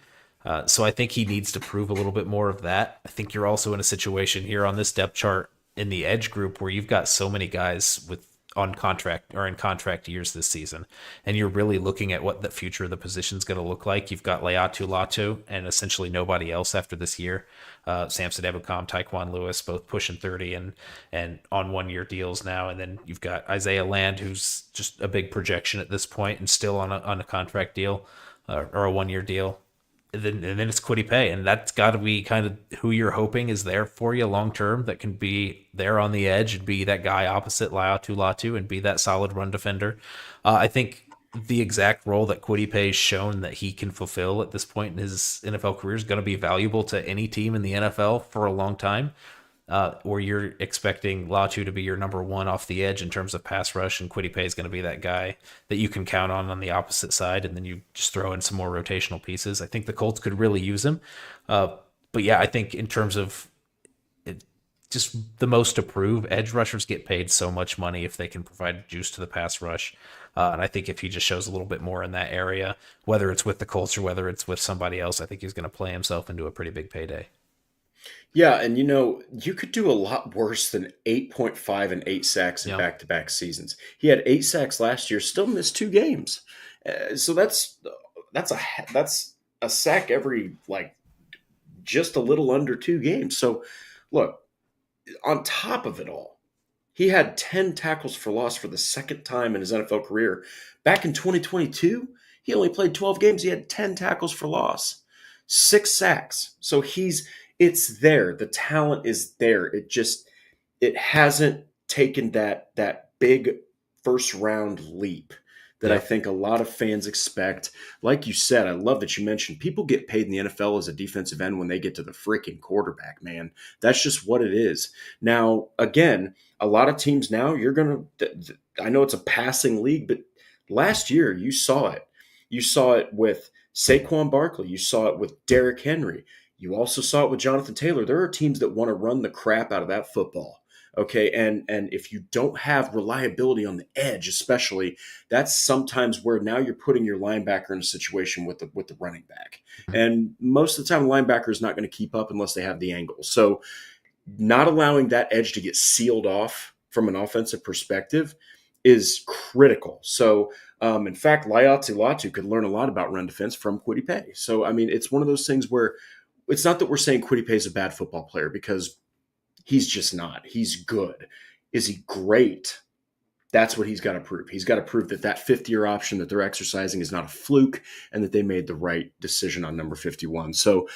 So I think he needs to prove a little bit more of that. I think you're also in a situation here on this depth chart in the edge group where you've got so many guys with on contract or in contract years this season, and you're really looking at what the future of the position is going to look like. You've got Leatu Latu and essentially nobody else after this year. Samson Ebukam, Taekwon Lewis, both pushing 30 and on 1-year deals now, and then you've got Isaiah Land, who's just a big projection at this point and still on a contract deal or a 1-year deal. And then it's Kwity Paye, and that's got to be kind of who you're hoping is there for you long term, that can be there on the edge and be that guy opposite Leatu Latu and be that solid run defender. I think the exact role that Kwity Paye's shown that he can fulfill at this point in his NFL career is going to be valuable to any team in the NFL for a long time. Where you're expecting Latu to be your number one off the edge in terms of pass rush, and Kwity Paye is going to be that guy that you can count on the opposite side, and then you just throw in some more rotational pieces. I think the Colts could really use him. But yeah, I think in terms of just the most to prove, edge rushers get paid so much money if they can provide juice to the pass rush. And I think if he just shows a little bit more in that area, whether it's with the Colts or whether it's with somebody else, I think he's going to play himself into a pretty big payday. Yeah, and you could do a lot worse than 8.5 and 8 sacks in Yep. back-to-back seasons. He had 8 sacks last year, still missed 2 games. So that's a sack every like just a little under 2 games. So look, on top of it all, he had 10 tackles for loss for the second time in his NFL career. Back in 2022, he only played 12 games. He had 10 tackles for loss, 6 sacks. So it's there. The talent is there. It hasn't taken that big first round leap that I Yep. think a lot of fans expect. Like you said, I love that you mentioned people get paid in the NFL as a defensive end when they get to the freaking quarterback, man. That's just what it is. Now, again, a lot of teams now, I know it's a passing league, but last year you saw it. You saw it with Saquon Barkley. You saw it with Derrick Henry. You also saw it with Jonathan Taylor. There are teams that want to run the crap out of that football. Okay. And if you don't have reliability on the edge, especially, that's sometimes where now you're putting your linebacker in a situation with the running back. And most of the time, the linebacker is not going to keep up unless they have the angle. So not allowing that edge to get sealed off from an offensive perspective is critical. So, in fact, Leatu Latu could learn a lot about run defense from Kwity Paye. So, I mean, it's one of those things where it's not that we're saying Kwity Paye is a bad football player, because he's just not. He's good. Is he great? That's what he's got to prove. He's got to prove that 5th-year option that they're exercising is not a fluke and that they made the right decision on number 51. So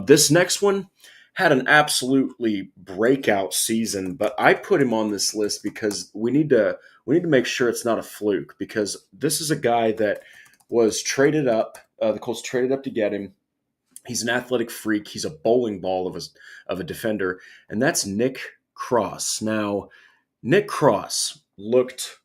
this next one had an absolutely breakout season, but I put him on this list because we need to make sure it's not a fluke, because this is a guy that was traded up. The Colts traded up to get him. He's an athletic freak. He's a bowling ball of a defender, and that's Nick Cross. Now, Nick Cross looked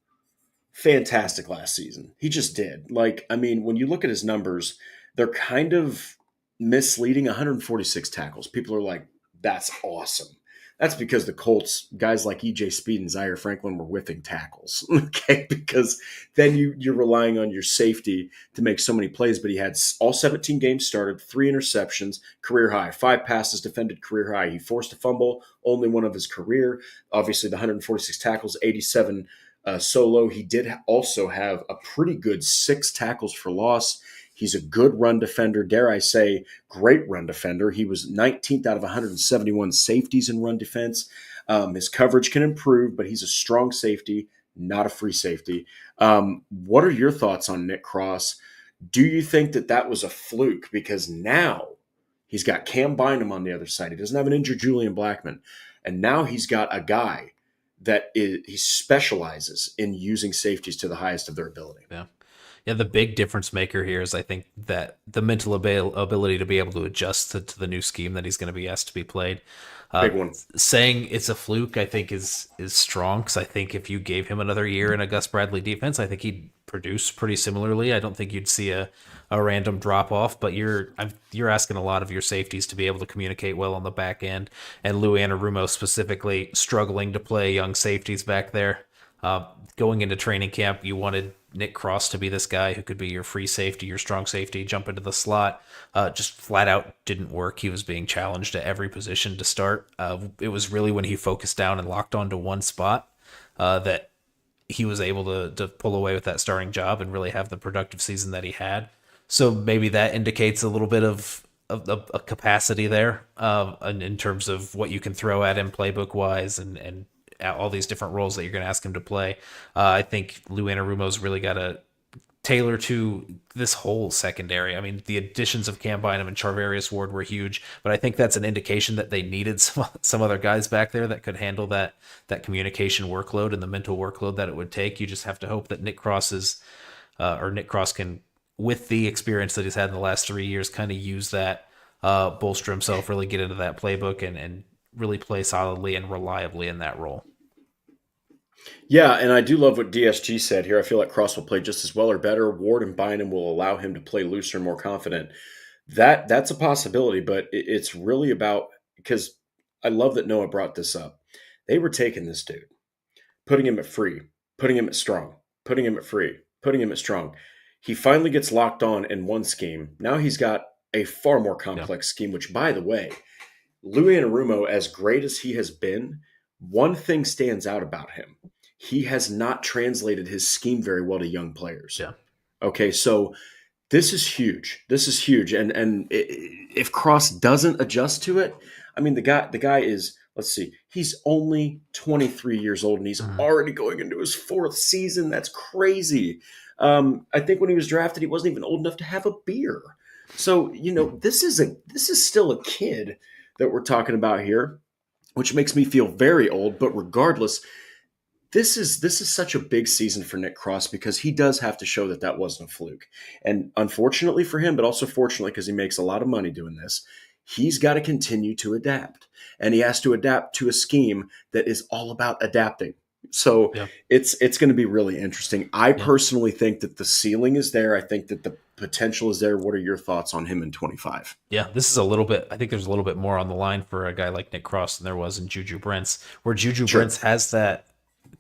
fantastic last season. He just did. Like, I mean, when you look at his numbers, they're kind of misleading. 146 tackles. People are like, that's awesome. That's because the Colts, guys like E.J. Speed and Zaire Franklin, were whiffing tackles, okay? Because then you're relying on your safety to make so many plays. But he had all 17 games started, 3 interceptions, career high, 5 passes defended, career high. He forced a fumble, only one of his career. Obviously, the 146 tackles, 87 solo. He did also have a pretty good 6 tackles for loss. He's a good run defender, dare I say, great run defender. He was 19th out of 171 safeties in run defense. His coverage can improve, but he's a strong safety, not a free safety. What are your thoughts on Nick Cross? Do you think that was a fluke? Because now he's got Cam Bynum on the other side. He doesn't have an injured Julian Blackmon. And now he's got a guy he specializes in using safeties to the highest of their ability. Yeah. Yeah, the big difference maker here is I think that the mental ability to be able to adjust to the new scheme that he's going to be asked to be played. Big one. Saying it's a fluke, I think, is strong, because I think if you gave him another year in a Gus Bradley defense, I think he'd produce pretty similarly. I don't think you'd see a random drop off, but you're asking a lot of your safeties to be able to communicate well on the back end, and Lou Anarumo specifically struggling to play young safeties back there. Going into training camp, you wanted Nick Cross to be this guy who could be your free safety, your strong safety, jump into the slot. Just flat out didn't work. He was being challenged at every position to start. It was really when he focused down and locked onto one spot that he was able to pull away with that starting job and really have the productive season that he had. So maybe that indicates a little bit of a capacity there in terms of what you can throw at him playbook wise and all these different roles that you're going to ask him to play. I think Lou Anarumo's really got to tailor to this whole secondary. I mean, the additions of Cam Bynum and Charvarius Ward were huge, but I think that's an indication that they needed some other guys back there that could handle that communication workload and the mental workload that it would take. You just have to hope that Nick Cross can, with the experience that he's had in the last 3 years, kind of use that, bolster himself, really get into that playbook and really play solidly and reliably in that role. Yeah, and I do love what DSG said here. I feel like Cross will play just as well or better. Ward and Bynum will allow him to play looser and more confident. That's a possibility, but it's really about, because I love that Noah brought this up. They were taking this dude, putting him at free, putting him at strong, putting him at free, putting him at strong. He finally gets locked on in one scheme. Now he's got a far more complex scheme, which, by the way, Lou Anarumo, as great as he has been, one thing stands out about him. He has not translated his scheme very well to young players. Yeah. Okay, so this is huge. This is huge. And if Cross doesn't adjust to it, I mean, the guy is, let's see, he's only 23 years old and he's already going into his fourth season. That's crazy. I think when he was drafted, he wasn't even old enough to have a beer. So, this is still a kid that we're talking about here, which makes me feel very old. But regardless, this is such a big season for Nick Cross, because he does have to show that wasn't a fluke. And unfortunately for him, but also fortunately because he makes a lot of money doing this, he's got to continue to adapt. And he has to adapt to a scheme that is all about adapting. So it's going to be really interesting. I personally think that the ceiling is there. I think that the potential is there. What are your thoughts on him in 25? Yeah, this is I think there's a little bit more on the line for a guy like Nick Cross than there was in Juju Brents, where Juju Brents has that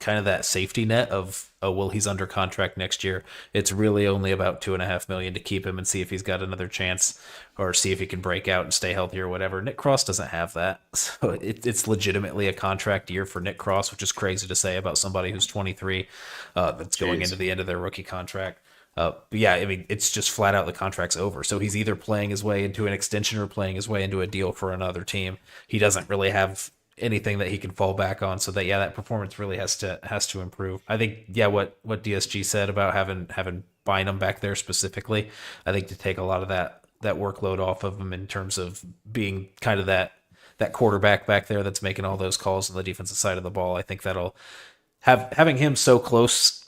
kind of that safety net of, oh, well, he's under contract next year. It's really only about $2.5 million to keep him and see if he's got another chance, or see if he can break out and stay healthy or whatever. Nick Cross doesn't have that. So it's legitimately a contract year for Nick Cross, which is crazy to say about somebody who's 23, that's going into the end of their rookie contract. But yeah, I mean, it's just flat out the contract's over. So he's either playing his way into an extension or playing his way into a deal for another team. He doesn't really have anything that he can fall back on, so that performance really has to improve. I think what DSG said about having Bynum back there specifically, I think to take a lot of that workload off of him in terms of being kind of that quarterback back there that's making all those calls on the defensive side of the ball. I think that'll having him so close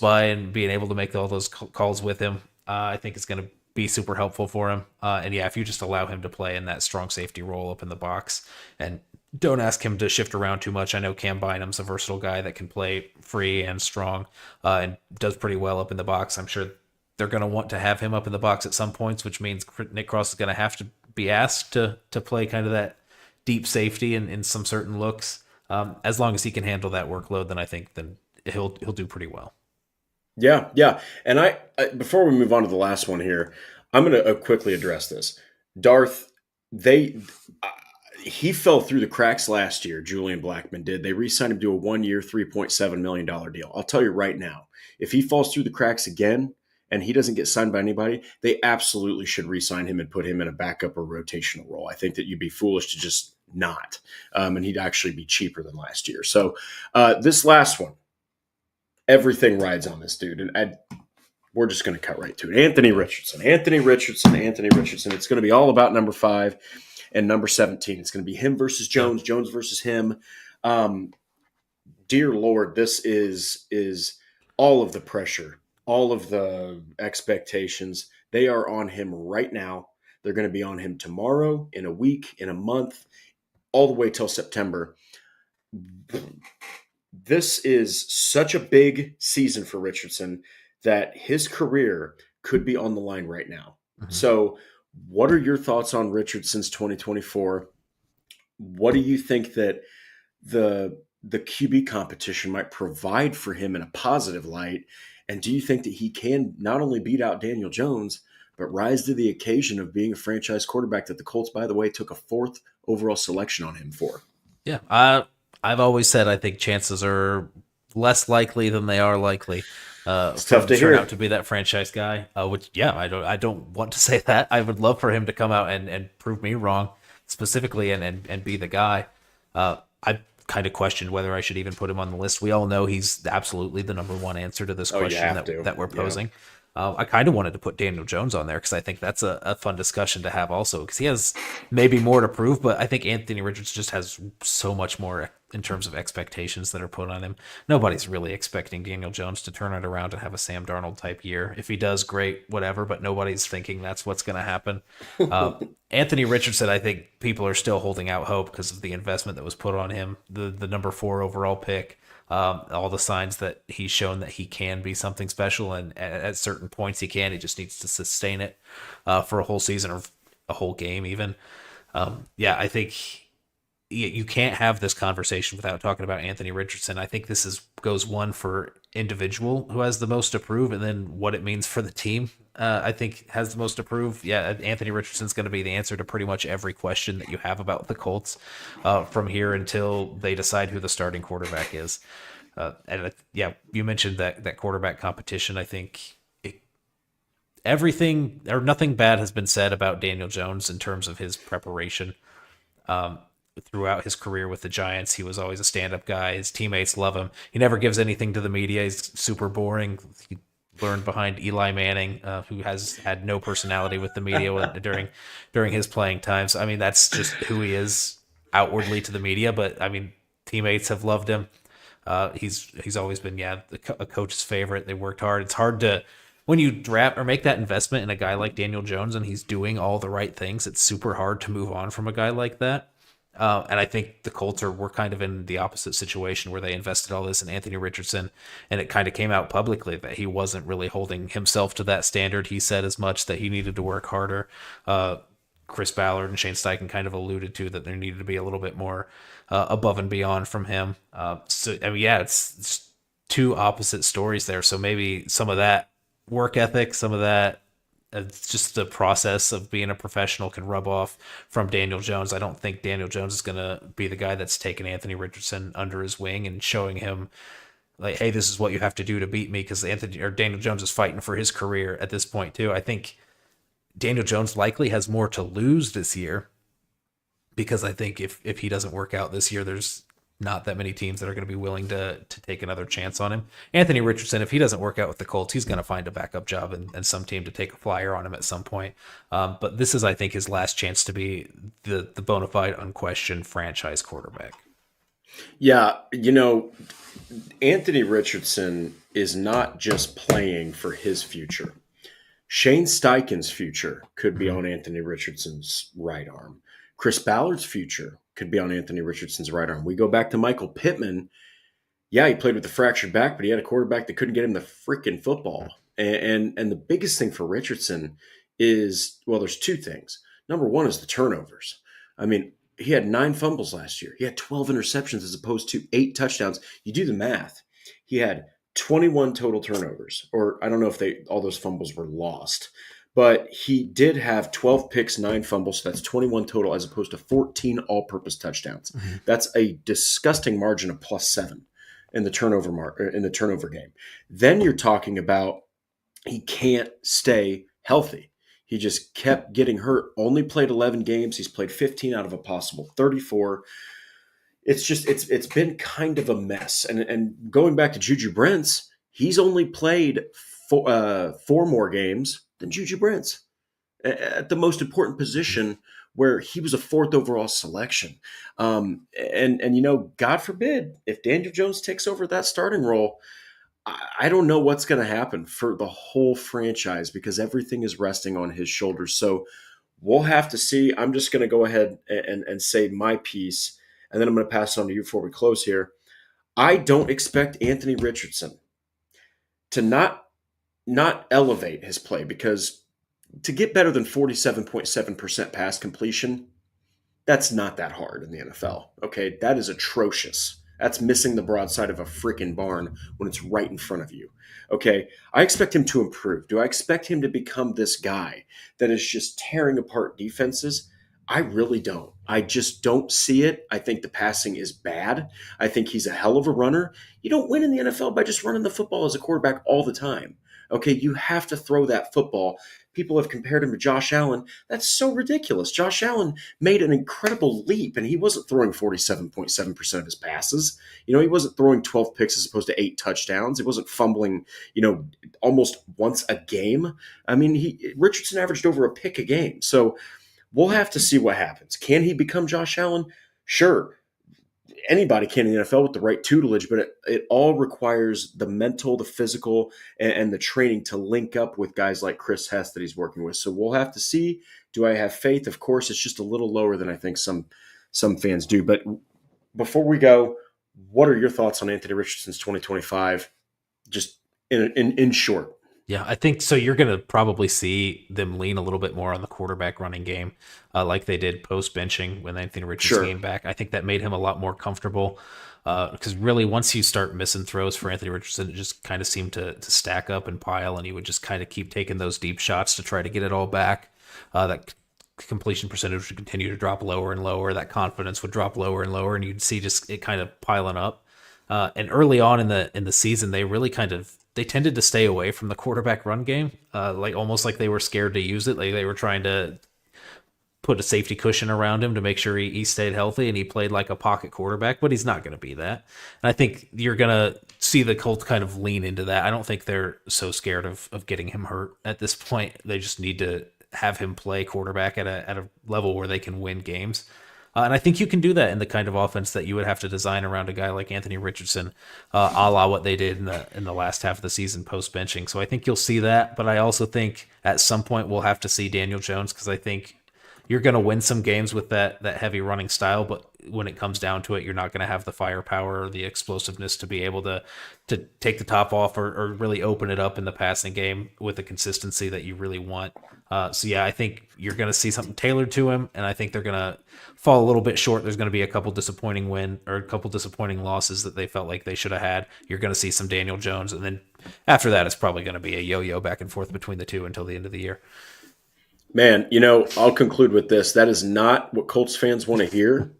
by and being able to make all those calls with him, I think it's going to be super helpful for him. And if you just allow him to play in that strong safety role up in the box and don't ask him to shift around too much. I know Cam Bynum's a versatile guy that can play free and strong, and does pretty well up in the box. I'm sure they're going to want to have him up in the box at some points, which means Nick Cross is going to have to be asked to play kind of that deep safety in some certain looks. As long as he can handle that workload, then I think then he'll do pretty well. Yeah. And I before we move on to the last one here, I'm going to quickly address this. Darth, he fell through the cracks last year. Julian Blackmon did. They re-signed him to a 1-year, $3.7 million deal. I'll tell you right now, if he falls through the cracks again and he doesn't get signed by anybody, they absolutely should re-sign him and put him in a backup or rotational role. I think that you'd be foolish to just not. And he'd actually be cheaper than last year. So this last one, everything rides on this dude. And we're just going to cut right to it. Anthony Richardson. It's going to be all about number 5 and number 17. It's going to be him versus Jones, Jones versus him. Dear Lord, this is all of the pressure all of the expectations, they are on him right now. They're going to be on him tomorrow, in a week, in a month, all the way till September. This is such a big season for Richardson that his career could be on the line right now. Mhm. So, what are your thoughts on Richardson's 2024? What do you think that the QB competition might provide for him in a positive light? And do you think that he can not only beat out Daniel Jones, but rise to the occasion of being a franchise quarterback that the Colts, by the way, took a fourth overall selection on him for? Yeah, I've always said I think chances are less likely than they are likely It's for tough him to to turn out hear. to be that franchise guy. Which yeah, I don't want to say that. I would love for him to come out and prove me wrong specifically and be the guy. I kind of questioned whether I should even put him on the list. We all know he's absolutely the number one answer to this Oh, you question have that to. that we're Yeah. posing. I kind of wanted to put Daniel Jones on there because I think that's a fun discussion to have also because he has maybe more to prove, but I think Anthony Richards just has so much more in terms of expectations that are put on him. Nobody's really expecting Daniel Jones to turn it around and have a Sam Darnold type year. If he does, great, whatever, but nobody's thinking that's what's going to happen. Uh, Anthony Richardson, I think people are still holding out hope because of the investment that was put on him, the number 4 overall pick, all the signs that he's shown that he can be something special, and at certain points he can. He just needs to sustain it for a whole season or a whole game, even. Yeah, I think you can't have this conversation without talking about Anthony Richardson. I think this is goes one for individual who has the most to prove, and then what it means for the team. I think has the most to prove. Yeah, Anthony Richardson's going to be the answer to pretty much every question that you have about the Colts from here until they decide who the starting quarterback is. Yeah, you mentioned that quarterback competition. I think everything or nothing bad has been said about Daniel Jones in terms of his preparation. Um, Throughout his career with the Giants, he was always a stand-up guy. His teammates love him. He never gives anything to the media. He's super boring. He learned behind Eli Manning, who has had no personality with the media during his playing times. I mean, that's just who he is outwardly to the media. But I mean, teammates have loved him. He's always been a coach's favorite. They worked hard. It's hard to when you draft or make that investment in a guy like Daniel Jones and he's doing all the right things. It's super hard to move on from a guy like that. And I think the Colts were kind of in the opposite situation where they invested all this in Anthony Richardson, and it kind of came out publicly that he wasn't really holding himself to that standard. He said as much that he needed to work harder. Chris Ballard and Shane Steichen kind of alluded to that there needed to be a little bit more above and beyond from him. So I mean, yeah, it's two opposite stories there. So maybe some of that work ethic, some of that it's just the process of being a professional can rub off from Daniel Jones. I don't think Daniel Jones is going to be the guy that's taking Anthony Richardson under his wing and showing him like, hey, this is what you have to do to beat me because Anthony or Daniel Jones is fighting for his career at this point too. I think Daniel Jones likely has more to lose this year because I think if he doesn't work out this year, there's not that many teams that are going to be willing to take another chance on him. Anthony Richardson, if he doesn't work out with the Colts, he's going to find a backup job and some team to take a flyer on him at some point. But this is, I think, his last chance to be the bona fide, unquestioned franchise quarterback. Yeah, Anthony Richardson is not just playing for his future. Shane Steichen's future could be Mm-hmm. on Anthony Richardson's right arm. Chris Ballard's future could be on Anthony Richardson's right arm. We go back to Michael Pittman. Yeah, he played with a fractured back, but he had a quarterback that couldn't get him the freaking football. And the biggest thing for Richardson is, well, there's two things. Number one is the turnovers. I mean, he had 9 fumbles last year. He had 12 interceptions as opposed to 8 touchdowns. You do the math. He had 21 total turnovers, or I don't know if all those fumbles were lost, but he did have 12 picks, 9 fumbles. So that's 21 total as opposed to 14 all-purpose touchdowns. Mm-hmm. That's a disgusting margin of +7 in the turnover game. Then you're talking about he can't stay healthy. He just kept getting hurt. Only played 11 games. He's played 15 out of a possible 34. It's been kind of a mess. And going back to Juju Brents, he's only played 4 more games than Juju Brents at the most important position where he was a 4th overall selection. And God forbid if Daniel Jones takes over that starting role, I don't know what's going to happen for the whole franchise because everything is resting on his shoulders. So we'll have to see. I'm just going to go ahead and say my piece, and then I'm going to pass it on to you before we close here. I don't expect Anthony Richardson to not elevate his play because to get better than 47.7% pass completion, that's not that hard in the NFL. Okay, that is atrocious. That's missing the broadside of a freaking barn when it's right in front of you. Okay, I expect him to improve. Do I expect him to become this guy that is just tearing apart defenses? I really don't. I just don't see it. I think the passing is bad. I think he's a hell of a runner. You don't win in the NFL by just running the football as a quarterback all the time. Okay, you have to throw that football. People have compared him to Josh Allen. That's so ridiculous. Josh Allen made an incredible leap, and he wasn't throwing 47.7% of his passes. He wasn't throwing 12 picks as opposed to 8 touchdowns. He wasn't fumbling, almost once a game. I mean, Richardson averaged over a pick a game. So we'll have to see what happens. Can he become Josh Allen? Sure. Anybody can in the NFL with the right tutelage, but it all requires the mental, the physical, and the training to link up with guys like Chris Hess that he's working with. So we'll have to see. Do I have faith? Of course, it's just a little lower than I think some fans do. But before we go, what are your thoughts on Anthony Richardson's 2025? Just in short. Yeah, I think so. You're going to probably see them lean a little bit more on the quarterback running game, like they did post benching when Anthony Richardson came back. I think that made him a lot more comfortable because really, once you start missing throws for Anthony Richardson, it just kind of seemed to stack up and pile, and he would just kind of keep taking those deep shots to try to get it all back. That completion percentage would continue to drop lower and lower. That confidence would drop lower and lower, and you'd see just it kind of piling up. And early on in the season, they tended to stay away from the quarterback run game, like almost like they were scared to use it. Like they were trying to put a safety cushion around him to make sure he stayed healthy and he played like a pocket quarterback, but he's not going to be that. And I think you're going to see the Colts kind of lean into that. I don't think they're so scared of getting him hurt at this point. They just need to have him play quarterback at a level where they can win games. And I think you can do that in the kind of offense that you would have to design around a guy like Anthony Richardson, a la what they did in the last half of the season post benching. So I think you'll see that. But I also think at some point we'll have to see Daniel Jones because I think you're going to win some games with that heavy running style. But when it comes down to it, you're not going to have the firepower or the explosiveness to be able to take the top off or really open it up in the passing game with the consistency that you really want. So yeah, I think you're going to see something tailored to him, and I think they're going to fall a little bit short. There's going to be a couple disappointing losses that they felt like they should have had. You're going to see some Daniel Jones, and then after that, it's probably going to be a yo-yo back and forth between the two until the end of the year. Man, I'll conclude with this. That is not what Colts fans want to hear,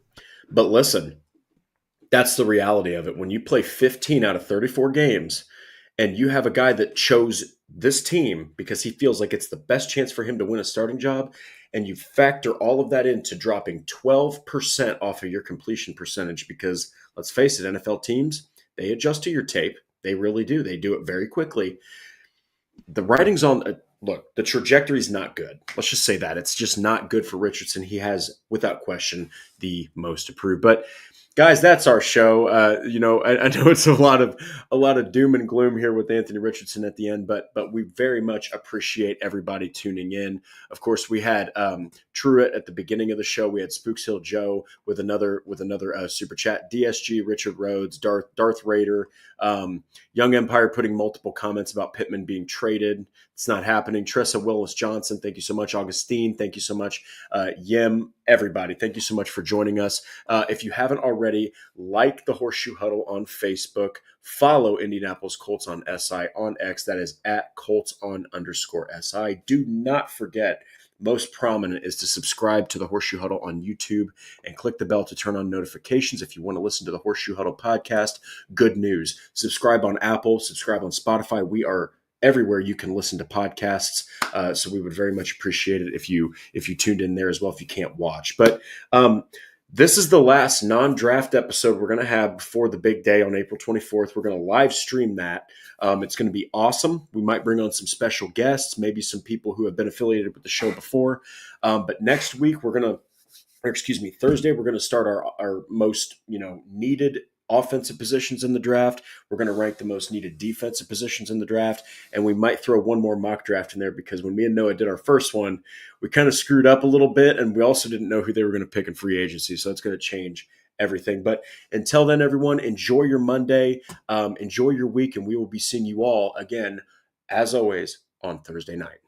but listen, that's the reality of it. When you play 15 out of 34 games and you have a guy that chose this team because he feels like it's the best chance for him to win a starting job, and you factor all of that into dropping 12% off of your completion percentage because, let's face it, NFL teams, they adjust to your tape. They really do. They do it very quickly. The writing's on look, the trajectory is not good. Let's just say that. It's just not good for Richardson. He has, without question, the most to prove. But guys, that's our show. I know it's a lot of doom and gloom here with Anthony Richardson at the end, but we very much appreciate everybody tuning in. Of course, we had Truett at the beginning of the show. We had Spooks Hill Joe with another super chat. DSG, Richard Rhodes, Darth Raider, Young Empire putting multiple comments about Pittman being traded. It's not happening. Tressa Willis Johnson, thank you so much. Augustine, thank you so much. Yim, everybody, thank you so much for joining us. If you haven't already, like the Horseshoe Huddle on Facebook. Follow Indianapolis Colts on SI on X. That is at Colts_SI. Do not forget, most prominent is to subscribe to the Horseshoe Huddle on YouTube and click the bell to turn on notifications. If you want to listen to the Horseshoe Huddle podcast, good news. Subscribe on Apple, subscribe on Spotify. We are everywhere you can listen to podcasts. So we would very much appreciate it if you tuned in there as well, if you can't watch. But this is the last non-draft episode we're going to have before the big day on April 24th. We're going to live stream that. It's going to be awesome. We might bring on some special guests, maybe some people who have been affiliated with the show before. But next week, Thursday, we're going to start our most needed offensive positions in the draft. We're going to rank the most needed defensive positions in the draft. And we might throw one more mock draft in there because when me and Noah did our first one, we kind of screwed up a little bit. And we also didn't know who they were going to pick in free agency. So it's going to change everything. But until then, everyone, enjoy your Monday, enjoy your week, and we will be seeing you all again, as always, on Thursday night.